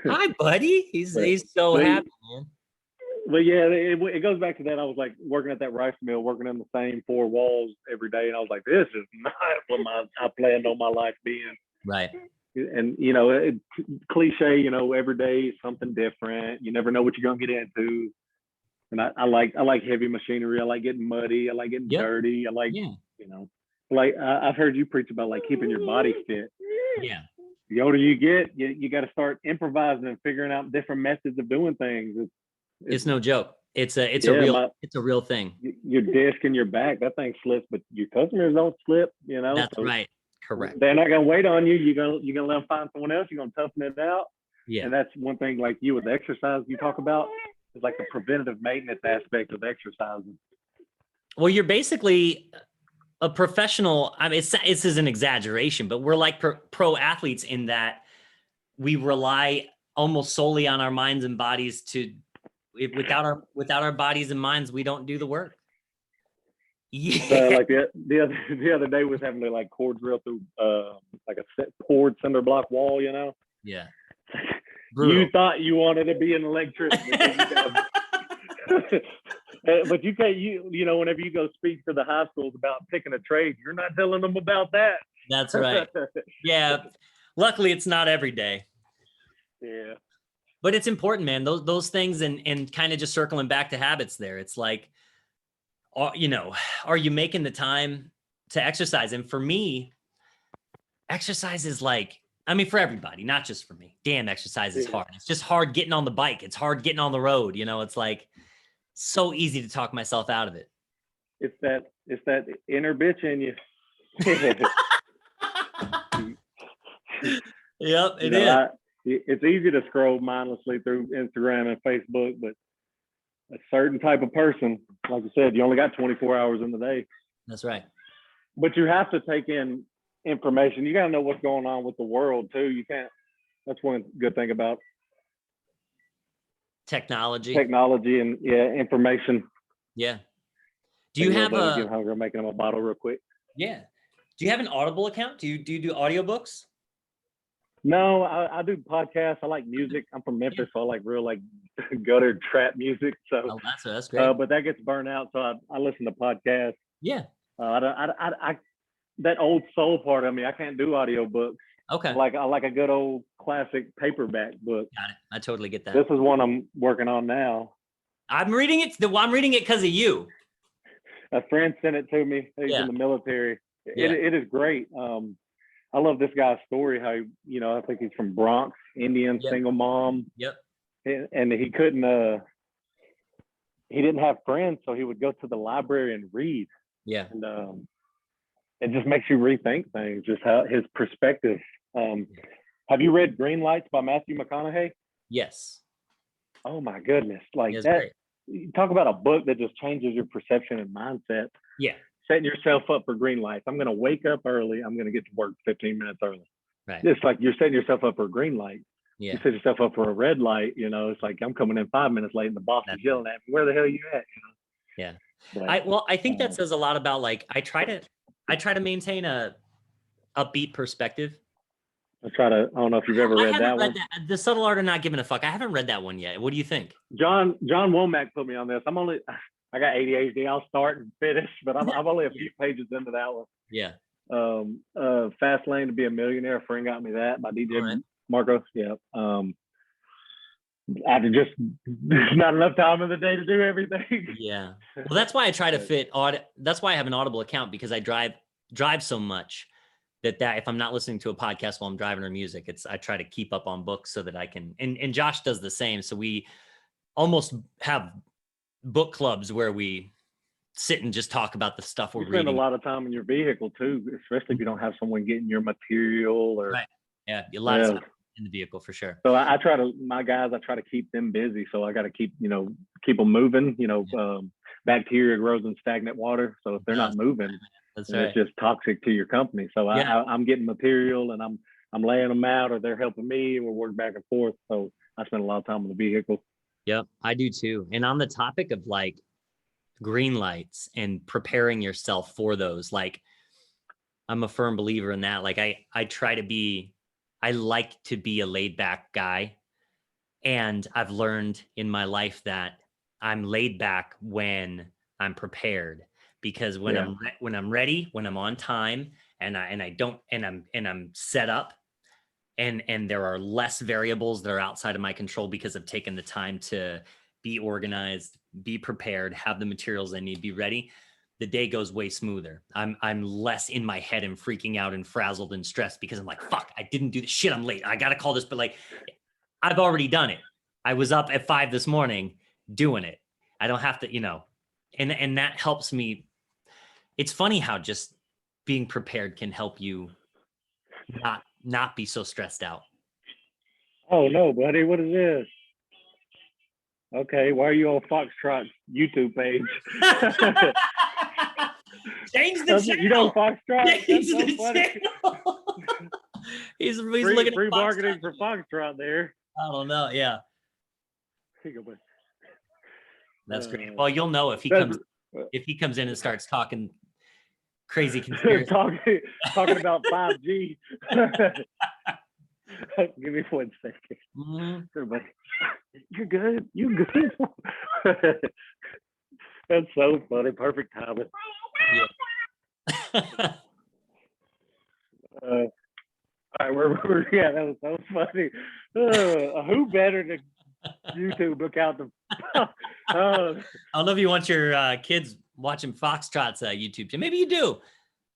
[SPEAKER 2] Hi, buddy. He's so happy, man.
[SPEAKER 1] But yeah, it goes back to that. I was like working at that rice mill, working in the same four walls every day, and I was like, this is not what I planned on my life being.
[SPEAKER 2] Right.
[SPEAKER 1] And cliche, every day something different. You never know what you're gonna get into. And I like heavy machinery. I like getting muddy. I like getting dirty. I like like I've heard you preach about like keeping your body fit.
[SPEAKER 2] Yeah.
[SPEAKER 1] The older you get, you got to start improvising and figuring out different methods of doing things.
[SPEAKER 2] It's no joke. It's a real thing.
[SPEAKER 1] Your disc and your back, that thing slips, but your customers don't slip.
[SPEAKER 2] That's right. Correct.
[SPEAKER 1] They're not gonna wait on you. You're gonna let them find someone else. You're gonna toughen it out.
[SPEAKER 2] Yeah.
[SPEAKER 1] And that's one thing, like you with exercise, you talk about is like the preventative maintenance aspect of exercising.
[SPEAKER 2] Well, you're basically a professional. I mean, this is an exaggeration, but we're like pro athletes in that we rely almost solely on our minds and bodies without our bodies and minds, we don't do the work. Yeah.
[SPEAKER 1] Like the other day was having to like cord drill through like a poured cinder block wall,
[SPEAKER 2] Yeah.
[SPEAKER 1] You thought you wanted to be an electrician, but you can't. Whenever you go speak to the high schools about picking a trade, you're not telling them about that.
[SPEAKER 2] That's right. Yeah. Luckily, it's not every day.
[SPEAKER 1] Yeah.
[SPEAKER 2] But it's important, man. Those things and kind of just circling back to habits there. It's like, are you making the time to exercise? And for me, exercise is like, I mean, for everybody, not just for me. Damn, exercise is hard. It's just hard getting on the bike. It's hard getting on the road. It's like so easy to talk myself out of it.
[SPEAKER 1] It's that inner bitch in you.
[SPEAKER 2] Yep, it is.
[SPEAKER 1] It's easy to scroll mindlessly through Instagram and Facebook, but a certain type of person, like you said, you only got 24 hours in the day.
[SPEAKER 2] That's right.
[SPEAKER 1] But you have to take in information. You got to know what's going on with the world too. You can't. That's one good thing about
[SPEAKER 2] technology
[SPEAKER 1] and information.
[SPEAKER 2] Yeah. Do you have
[SPEAKER 1] get hungry? I'm making them a bottle real quick.
[SPEAKER 2] Yeah. Do you have an Audible account? Do you do audiobooks?
[SPEAKER 1] No, I do podcasts. I like music. I'm from Memphis, so I like real like gutter trap music. So
[SPEAKER 2] that's great.
[SPEAKER 1] But that gets burnt out, so I listen to podcasts.
[SPEAKER 2] Yeah.
[SPEAKER 1] I that old soul part of me, I can't do audiobooks.
[SPEAKER 2] Okay.
[SPEAKER 1] I like a good old classic paperback book.
[SPEAKER 2] Got it. I totally get that.
[SPEAKER 1] This is one I'm working on now.
[SPEAKER 2] I'm reading it. I'm reading it because of you.
[SPEAKER 1] A friend sent it to me. He's in the military. It is great. I love this guy's story. How I think he's from Bronx, Indian, single mom.
[SPEAKER 2] Yep.
[SPEAKER 1] And he couldn't. He didn't have friends, so he would go to the library and read.
[SPEAKER 2] Yeah.
[SPEAKER 1] And it just makes you rethink things. Just how his perspective. Have you read Green Lights by Matthew McConaughey?
[SPEAKER 2] Yes.
[SPEAKER 1] Oh my goodness! Like that.
[SPEAKER 2] Great.
[SPEAKER 1] You talk about a book that just changes your perception and mindset.
[SPEAKER 2] Yeah.
[SPEAKER 1] Setting yourself up for green lights. I'm going to wake up early. I'm going to get to work 15 minutes early.
[SPEAKER 2] Right.
[SPEAKER 1] It's like you're setting yourself up for a green light.
[SPEAKER 2] Yeah.
[SPEAKER 1] You set yourself up for a red light. It's like I'm coming in 5 minutes late and the boss is yelling at me. Where the hell are you at?
[SPEAKER 2] Yeah.
[SPEAKER 1] But,
[SPEAKER 2] I think that says a lot about like I try to maintain a upbeat perspective.
[SPEAKER 1] I don't know if you've ever read that one.
[SPEAKER 2] The Subtle Art of Not Giving a Fuck. I haven't read that one yet. What do you think?
[SPEAKER 1] John Womack put me on this. I got ADHD. I'll start and finish, but I'm only a few pages into that one.
[SPEAKER 2] Yeah.
[SPEAKER 1] Fast Lane to Be a Millionaire. A friend got me that by DJ Marcos. Yeah. there's not enough time in the day to do everything.
[SPEAKER 2] Yeah. Well, that's why I try to fit that's why I have an Audible account, because I drive so much that if I'm not listening to a podcast while I'm driving or music, I try to keep up on books so that I can, and Josh does the same. So we almost have book clubs where we sit and just talk about the stuff we're reading.
[SPEAKER 1] You spend a lot of time in your vehicle too, especially if you don't have someone getting your material or.
[SPEAKER 2] Right. Yeah. A lot of stuff in the vehicle for sure.
[SPEAKER 1] So I try to keep them busy. So I got to keep them moving, bacteria grows in stagnant water. So if they're not moving, it's just toxic to your company. So I'm getting material and I'm laying them out, or they're helping me, and we're working back and forth. So I spend a lot of time in the vehicle.
[SPEAKER 2] Yep, I do too. And on the topic of like green lights and preparing yourself for those, like I'm a firm believer in that. Like I like to be a laid back guy. And I've learned in my life that I'm laid back when I'm prepared, because when I'm ready, when I'm on time, and I'm set up, and there are less variables that are outside of my control because I've taken the time to be organized, be prepared, have the materials I need, be ready, the day goes way smoother. I'm less in my head and freaking out and frazzled and stressed because I'm like, fuck, I didn't do this shit. I'm late. I got to call this, but like, I've already done it. I was up at 5 this morning doing it. I don't have to, and that helps me. It's funny how just being prepared can help you not be so stressed out.
[SPEAKER 1] Oh no, buddy, what is this? Okay, why are you on Foxtrot's YouTube page?
[SPEAKER 2] Change the channel.
[SPEAKER 1] You know Foxtrot?
[SPEAKER 2] Change the channel. he's looking at
[SPEAKER 1] free marketing for Foxtrot there.
[SPEAKER 2] I don't know. Yeah. That's great. Well, you'll know if he comes in and starts talking crazy conspiracy.
[SPEAKER 1] talking about 5G. Give me 1 second.
[SPEAKER 2] Mm-hmm.
[SPEAKER 1] Everybody, you're good. You good. That's so funny. Perfect timing.
[SPEAKER 2] Yeah.
[SPEAKER 1] All right, that was so funny. Who better to YouTube look out the?
[SPEAKER 2] I don't know if you want your kids watching Foxtrot's YouTube channel. Maybe you do.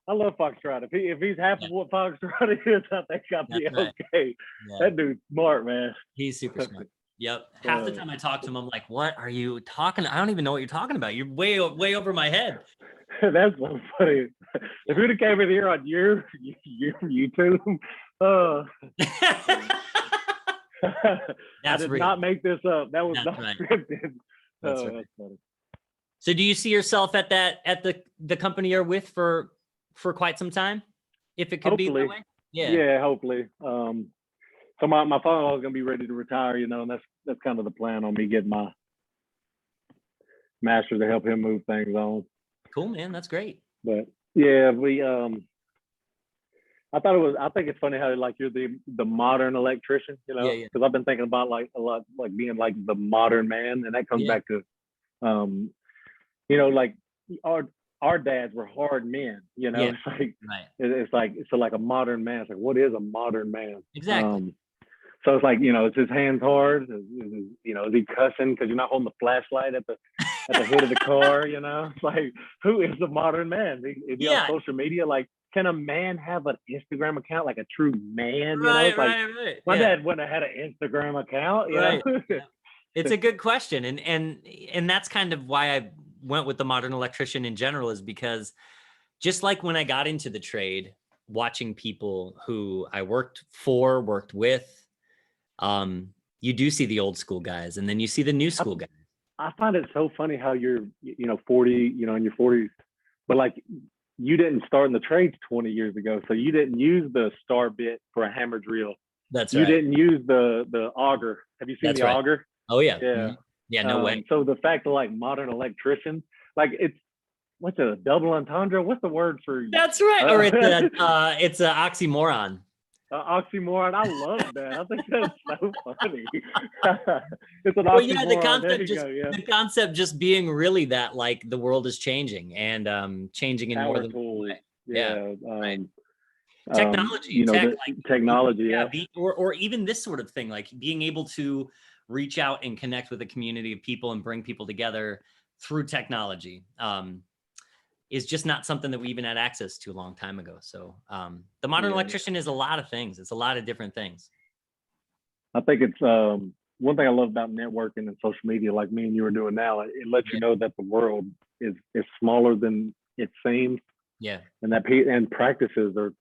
[SPEAKER 1] I love Foxtrot. If he's happy with what Foxtrot is, I think I'll be okay. Yeah. That dude's smart, man.
[SPEAKER 2] He's super smart. Yep. Half the time I talk to him, I'm like, "What are you talking? I don't even know what you're talking about. You're way over my head."
[SPEAKER 1] That's so funny. If you'd have came in here on your YouTube, I did not make this up. That was not scripted.
[SPEAKER 2] That's funny. So, do you see yourself at the company you're with for quite some time? If it could
[SPEAKER 1] hopefully.
[SPEAKER 2] Be that way?
[SPEAKER 1] Yeah, hopefully. So my father-in-law is gonna be ready to retire, and that's kind of the plan on me getting my master to help him move things on.
[SPEAKER 2] Cool, man. That's great.
[SPEAKER 1] But yeah, we I think it's funny how like you're the modern electrician, because I've been thinking about like a lot like being like the modern man, and that comes back to like our dads were hard men, it's like it's like a modern man. It's like, what is a modern man?
[SPEAKER 2] Exactly.
[SPEAKER 1] So it's like, is his hands hard? Is he cussing because you're not holding the flashlight at the hood of the car? It's like, who is the modern man? Is he on social media? Like, can a man have an Instagram account like a true man?
[SPEAKER 2] Right.
[SPEAKER 1] My dad wouldn't have had an Instagram account.
[SPEAKER 2] Right. It's a good question, and that's kind of why I went with the modern electrician in general, is because just like when I got into the trade, watching people who I worked with, you do see the old school guys, and then you see the new school guys.
[SPEAKER 1] I find it so funny how you're 40, in your 40s, but like you didn't start in the trades 20 years ago, so you didn't use the star bit for a hammer drill.
[SPEAKER 2] That's
[SPEAKER 1] right. You didn't use the auger. Have you seen the auger?
[SPEAKER 2] Oh yeah.
[SPEAKER 1] Yeah.
[SPEAKER 2] Mm-hmm. Yeah, no way.
[SPEAKER 1] So the fact of like modern electricians, like what's a double entendre? What's the word for?
[SPEAKER 2] That's right. Or it's an oxymoron.
[SPEAKER 1] Oxymoron. I love that. I think that's so funny. It's an oxymoron.
[SPEAKER 2] The concept just being really that like the world is changing and changing in more than one way.
[SPEAKER 1] Yeah.
[SPEAKER 2] Technology,
[SPEAKER 1] technology,
[SPEAKER 2] yeah. Or even this sort of thing, like being able to reach out and connect with a community of people and bring people together through technology. Is just not something that we even had access to a long time ago. So the modern electrician is a lot of things. It's a lot of different things.
[SPEAKER 1] I think it's one thing I love about networking and social media, like me and you are doing now. It lets you know that the world is smaller than it seems.
[SPEAKER 2] Yeah.
[SPEAKER 1] And that and practices are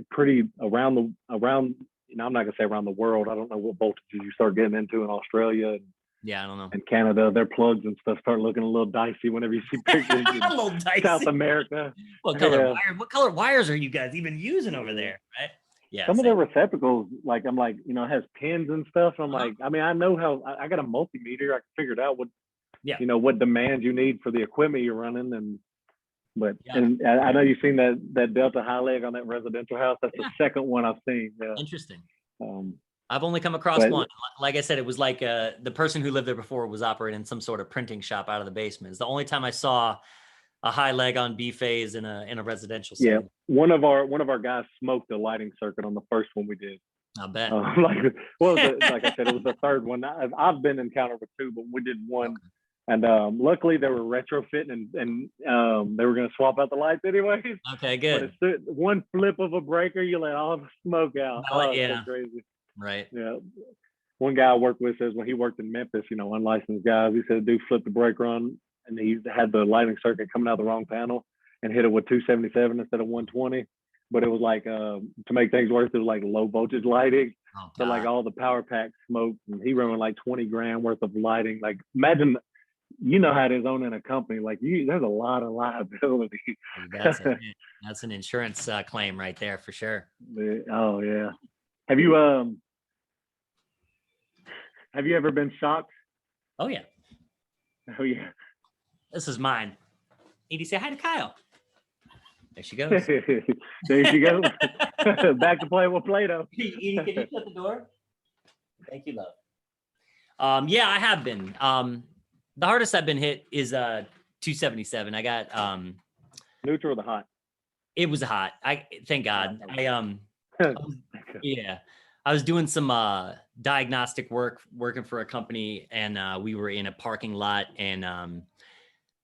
[SPEAKER 1] pretty around. You know, I'm not gonna say around the world. I don't know what voltages you start getting into in Australia. And,
[SPEAKER 2] yeah, I don't know.
[SPEAKER 1] And Canada, their plugs and stuff start looking a little dicey whenever you see pictures in South America.
[SPEAKER 2] What color wires are you guys even using over there? Right? Yeah.
[SPEAKER 1] Some of their receptacles, like I'm like, you know, has pins and stuff. I'm like, I mean, I know how I got a multimeter. I can figure it out what, you know, what demands you need for the equipment you're running. And I know you've seen that Delta high leg on that residential house. That's the second one I've seen. Yeah.
[SPEAKER 2] Interesting. I've only come across one. Like I said, it was like the person who lived there before was operating some sort of printing shop out of the basement. It's the only time I saw a high leg on B-phase in a residential setting.
[SPEAKER 1] Yeah, one of our guys smoked a lighting circuit on the first one we did.
[SPEAKER 2] I bet.
[SPEAKER 1] Like I said, it was the third one. I've been encountered with two, but we did one. Okay. And luckily they were retrofitting and they were going to swap out the lights anyways.
[SPEAKER 2] Okay, good.
[SPEAKER 1] But it's one flip of a breaker, you let all the smoke out.
[SPEAKER 2] Yeah.
[SPEAKER 1] So crazy.
[SPEAKER 2] Right.
[SPEAKER 1] Yeah. One guy I worked with says when he worked in Memphis, you know, unlicensed guys, he said, dude flipped the breaker on and he had the lighting circuit coming out the wrong panel and hit it with 277 instead of 120. But it was like, to make things worse, it was like low voltage lighting. So like all the power packs smoked and he ran like 20 grand worth of lighting. Like imagine, you know how it is owning a company, like there's a lot of liability.
[SPEAKER 2] That's an insurance claim right there for sure.
[SPEAKER 1] Oh yeah. Have you ever been shocked?
[SPEAKER 2] Oh yeah.
[SPEAKER 1] Oh yeah.
[SPEAKER 2] This is mine. Edie, say hi to Kyle. There she goes.
[SPEAKER 1] There she goes. Back to playing with Play-Doh.
[SPEAKER 2] Edie, can you shut the door? Thank you, love. Yeah, I have been. The hardest I've been hit is 277. I got
[SPEAKER 1] neutral or the hot?
[SPEAKER 2] It was hot. Thank God. I was doing some diagnostic work, working for a company, and we were in a parking lot and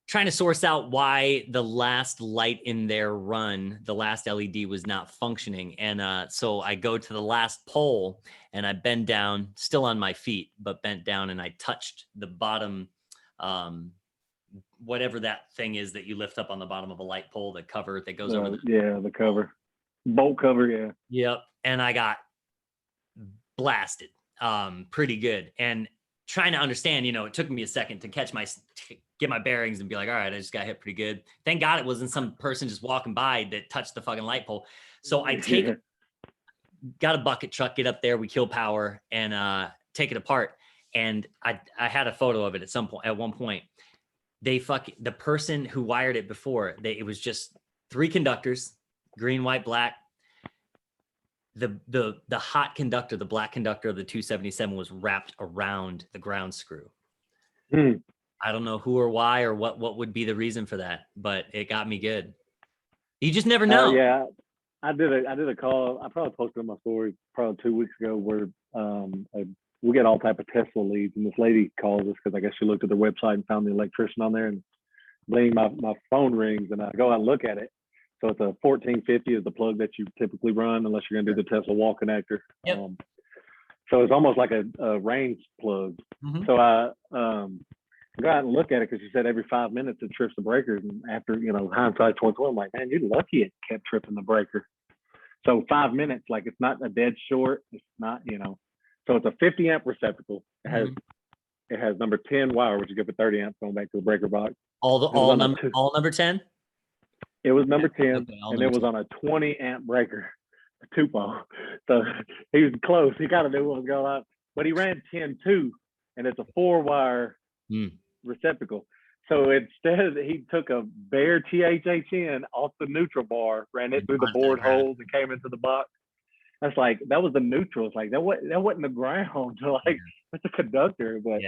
[SPEAKER 2] trying to source out why the last light in their run, the last LED was not functioning. And so I go to the last pole and I bend down, still on my feet, but bent down, and I touched the bottom, whatever that thing is that you lift up on the bottom of a light pole, the cover that goes over
[SPEAKER 1] the cover. Bolt cover, yeah.
[SPEAKER 2] Yep. And I got blasted pretty good. And trying to understand, you know, it took me a second to get my bearings and be like, all right, I just got hit pretty good. Thank God it wasn't some person just walking by that touched the fucking light pole. So I got a bucket truck, get up there, we kill power and take it apart. And I had a photo of it at one point. The person who wired it before, it was just 3 conductors, green, white, black. The hot conductor, the black conductor of the 277 was wrapped around the ground screw. I don't know who or why or what would be the reason for that, but it got me good. You just never know.
[SPEAKER 1] Yeah, I did a call. I probably posted on my story probably 2 weeks ago where we get all type of Tesla leads, and this lady calls us because I guess she looked at their website and found the electrician on there, and bling, my phone rings, and I go out and look at it. So it's a 1450 is the plug that you typically run unless you're going to do the Tesla wall connector.
[SPEAKER 2] Yep.
[SPEAKER 1] So it's almost like a range plug. Mm-hmm. So I go out and look at it because she said every 5 minutes it trips the breakers. And after, you know, hindsight 2020, I'm like, man, you're lucky it kept tripping the breaker. So 5 minutes, like it's not a dead short. It's not, you know. So it's a 50 amp receptacle. It has number 10 wire, which is good for 30 amps going back to the breaker box.
[SPEAKER 2] All number 10?
[SPEAKER 1] It was number 10, and it was on a 20 amp breaker, a 2-pole. So he was close. He kind of knew what was going on, but he ran 10 too, and it's a 4-wire receptacle. So instead, he took a bare THHN off the neutral bar, ran it through the board holes, and came into the box. That's like, that was the neutral. It's like that wasn't the ground. Like that's a conductor, but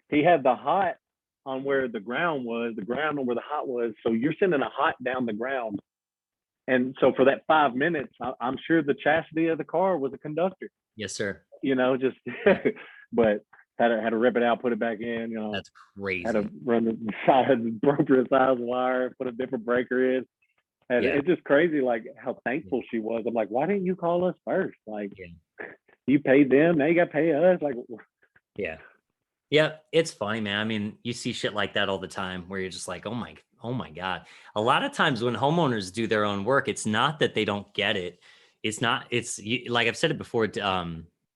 [SPEAKER 1] he had the hot on where the ground was, the ground on where the hot was. So you're sending a hot down the ground And so for that 5 minutes, I'm sure the chastity of the car was a conductor.
[SPEAKER 2] Yes, sir.
[SPEAKER 1] Just, but had to rip it out, put it back in.
[SPEAKER 2] That's crazy.
[SPEAKER 1] Had to run the appropriate size wire, put a different breaker in. And it's just crazy, like how thankful she was. I'm like, why didn't you call us first? Like, you paid them, now you got to pay us. Like,
[SPEAKER 2] yeah, it's funny, man. I mean, you see shit like that all the time where you're just like, oh my God. A lot of times when homeowners do their own work, it's not that they don't get it. It's like I've said it before.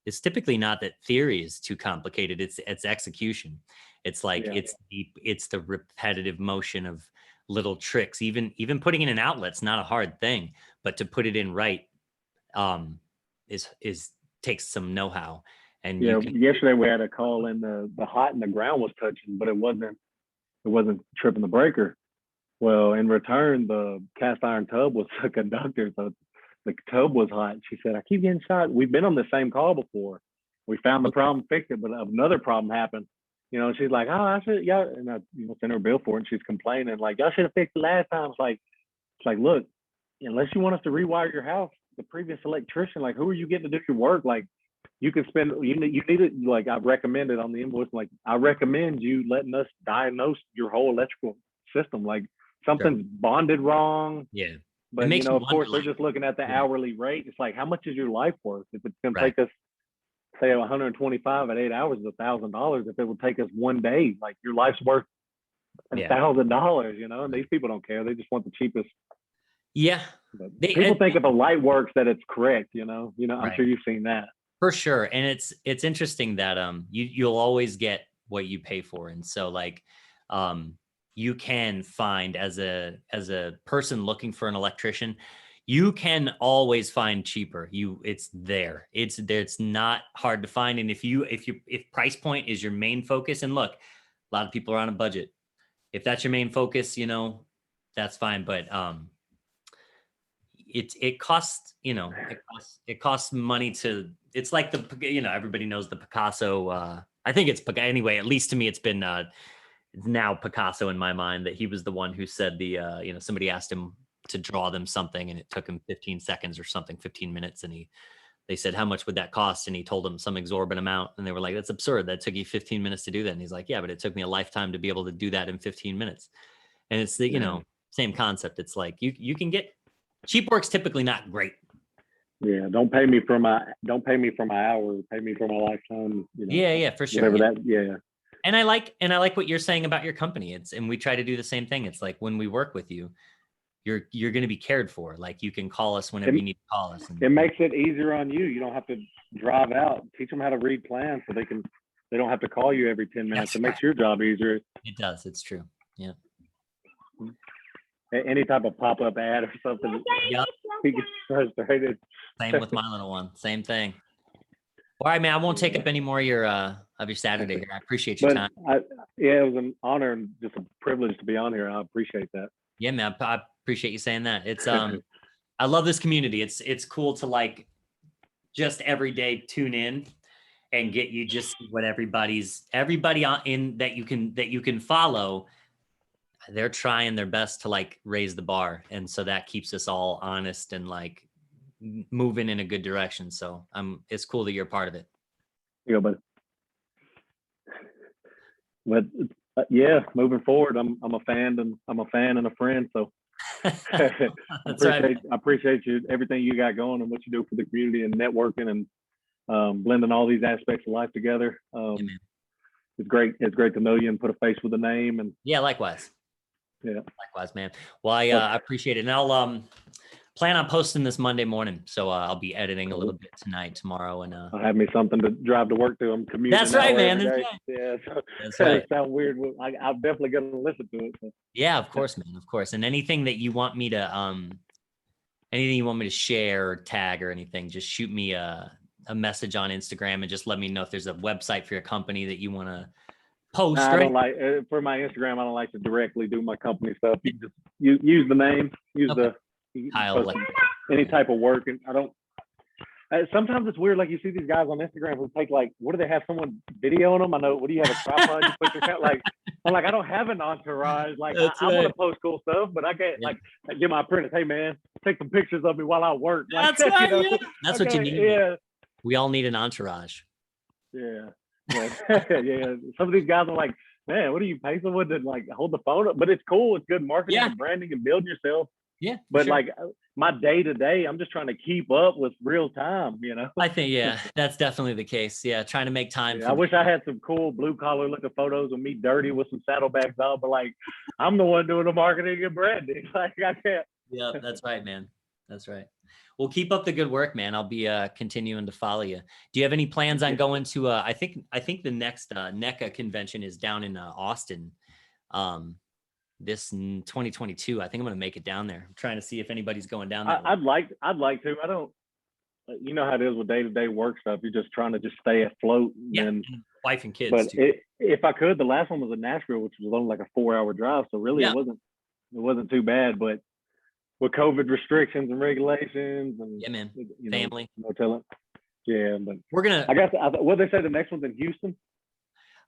[SPEAKER 2] It's typically not that theory is too complicated. It's execution. It's like, it's the repetitive motion of little tricks. Even putting in an outlet's not a hard thing, but to put it in right, is takes some know-how. And
[SPEAKER 1] yesterday we had a call and the hot and the ground was touching, but it wasn't tripping the breaker. Well, in return, the cast iron tub was a conductor, so the tub was hot. She said, I keep getting shot. We've been on the same call before. We found the problem, fixed it, but another problem happened. She's like, oh, I should, and I sent her a bill for it, and she's complaining, like, y'all should have fixed it last time. It's like, look, unless you want us to rewire your house, the previous electrician, like, who are you getting to do your work? Like, you can spend, you need it, like, I recommended on the invoice, like, I recommend you letting us diagnose your whole electrical system. Like, something's bonded wrong.
[SPEAKER 2] Yeah.
[SPEAKER 1] But, of course, we're just looking at the hourly rate. It's like, how much is your life worth? If it's going to take us, say, 125 at 8 hours is $1,000. If it would take us 1 day, like, your life's worth $1,000, and these people don't care. They just want the cheapest.
[SPEAKER 2] Yeah.
[SPEAKER 1] People think if a light works that it's correct, I'm sure you've seen that.
[SPEAKER 2] For sure. And it's interesting that you'll always get what you pay for. And so like you can find as a person looking for an electrician, you can always find cheaper. It's there. It's not hard to find. And if price point is your main focus, and look, a lot of people are on a budget. If that's your main focus, that's fine. But it costs, it costs money to, it's like everybody knows the Picasso, I think it's anyway, at least to me, it's been now Picasso in my mind, that he was the one who said somebody asked him to draw them something and it took him 15 seconds or something, 15 minutes. And they said, how much would that cost? And he told them some exorbitant amount. And they were like, that's absurd. That took you 15 minutes to do that. And he's like, yeah, but it took me a lifetime to be able to do that in 15 minutes. And it's the, same concept. It's like, you can get cheap work's typically not great.
[SPEAKER 1] Yeah. Don't pay me for my hours. Pay me for my lifetime.
[SPEAKER 2] Yeah, for sure.
[SPEAKER 1] Whatever that. Yeah.
[SPEAKER 2] And I like what you're saying about your company. And we try to do the same thing. It's like when we work with you, you're going to be cared for. Like you can call us whenever you need to call us.
[SPEAKER 1] It makes it easier on you. You don't have to drive out. Teach them how to read plans so they don't have to call you every 10 minutes. It makes your job easier.
[SPEAKER 2] It does. It's true. Yeah.
[SPEAKER 1] Any type of pop-up ad or something.
[SPEAKER 2] Yep.
[SPEAKER 1] He gets frustrated.
[SPEAKER 2] Same with my little one. Same thing. All right, man. I won't take up any more of your Saturday here. I appreciate your time.
[SPEAKER 1] It was an honor and just a privilege to be on here. I appreciate that.
[SPEAKER 2] Yeah, man. I appreciate you saying that. It's I love this community. It's cool to like just every day tune in and get you just what everybody in that you can follow. They're trying their best to like raise the bar. And so that keeps us all honest and like moving in a good direction. So it's cool that you're a part of it.
[SPEAKER 1] Yeah, but yeah, moving forward, I'm a fan and a friend. So I appreciate you, everything you got going and what you do for the community and networking and blending all these aspects of life together. It's great. It's great to know you and put a face with a name. And
[SPEAKER 2] yeah, likewise.
[SPEAKER 1] Yeah.
[SPEAKER 2] Likewise, man. Well, I appreciate it. And I'll plan on posting this Monday morning. So I'll be editing a little bit tonight, tomorrow. And
[SPEAKER 1] I'll have me something to drive to work to. I'm commuting.
[SPEAKER 2] That's right, man. That's right.
[SPEAKER 1] Yeah.
[SPEAKER 2] That's right.
[SPEAKER 1] It sounds weird. I'm definitely going to listen to it. So.
[SPEAKER 2] Yeah, of course, man. Of course. And anything that you want me to share or tag or anything, just shoot me a message on Instagram and just let me know if there's a website for your company that you want to post.
[SPEAKER 1] I don't like for my Instagram. I don't like to directly do my company stuff. You just use the name, use Kyle, any type of work, and I don't. Sometimes it's weird. Like you see these guys on Instagram who take like, what do they have someone videoing them? I know. What do you have, a tripod? You put your camera, like, I'm like, I don't have an entourage. Like I want to post cool stuff, but I can't like get my apprentice. Hey man, take some pictures of me while I work. Like,
[SPEAKER 2] That's right.
[SPEAKER 1] you know?
[SPEAKER 2] That's what you need.
[SPEAKER 1] Yeah.
[SPEAKER 2] We all need an entourage.
[SPEAKER 1] Yeah. Yeah. Some of these guys are like, man, what do you pay someone to like hold the phone up? But it's cool. It's good marketing and branding and building yourself.
[SPEAKER 2] Yeah.
[SPEAKER 1] But like my day to day, I'm just trying to keep up with real time, you know?
[SPEAKER 2] I think, that's definitely the case. Yeah. Trying to make time.
[SPEAKER 1] I wish I had some cool blue collar looking photos of me dirty with some saddlebags on, but like, I'm the one doing the marketing and branding. Like I can't.
[SPEAKER 2] Yeah, that's right, man. That's right. Well, keep up the good work, man. I'll be continuing to follow you. Do you have any plans on going to, I think the next NECA convention is down in Austin. This in 2022. I think I'm going to make it down there. I'm trying to see if anybody's going down there.
[SPEAKER 1] I'd like to. I don't, you know how it is with day-to-day work stuff. You're just trying to just stay afloat. And
[SPEAKER 2] wife and kids.
[SPEAKER 1] But if I could, the last one was in Nashville, which was only like a 4-hour drive. So really it wasn't too bad, but with COVID restrictions and regulations and
[SPEAKER 2] man, family.
[SPEAKER 1] No telling. Yeah, but
[SPEAKER 2] we're going to,
[SPEAKER 1] I guess, what they say the next one's in Houston?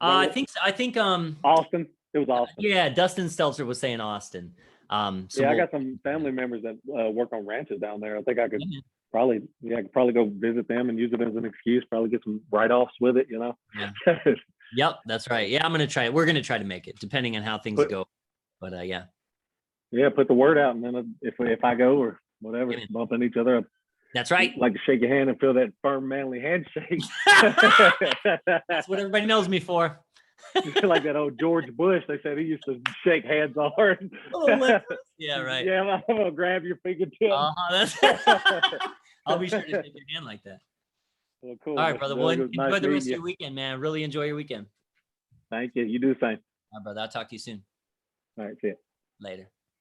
[SPEAKER 2] I think
[SPEAKER 1] Austin. It was Austin.
[SPEAKER 2] Yeah, Dustin Stelzer was saying Austin.
[SPEAKER 1] I got some family members that work on ranches down there. I think I could probably go visit them and use it as an excuse. Probably get some write-offs with it, you know.
[SPEAKER 2] Yeah. Yep, that's right. Yeah, I'm gonna try it. We're gonna try to make it, depending on how things go. But yeah.
[SPEAKER 1] Yeah, put the word out, and then if I go or whatever, bumping each other up.
[SPEAKER 2] That's right.
[SPEAKER 1] Like to shake your hand and feel that firm, manly handshake.
[SPEAKER 2] That's what everybody knows me for.
[SPEAKER 1] Like that old George Bush, they said he used to shake hands hard.
[SPEAKER 2] Yeah, right.
[SPEAKER 1] Yeah, I'm gonna grab your fingertip.
[SPEAKER 2] I'll be sure to shake your hand like that.
[SPEAKER 1] Well, cool.
[SPEAKER 2] All right, brother. Well, enjoy the rest of your weekend, man. Really enjoy your weekend.
[SPEAKER 1] Thank you. You do the same.
[SPEAKER 2] All right, brother. I'll talk to you soon.
[SPEAKER 1] All right, see ya.
[SPEAKER 2] Later.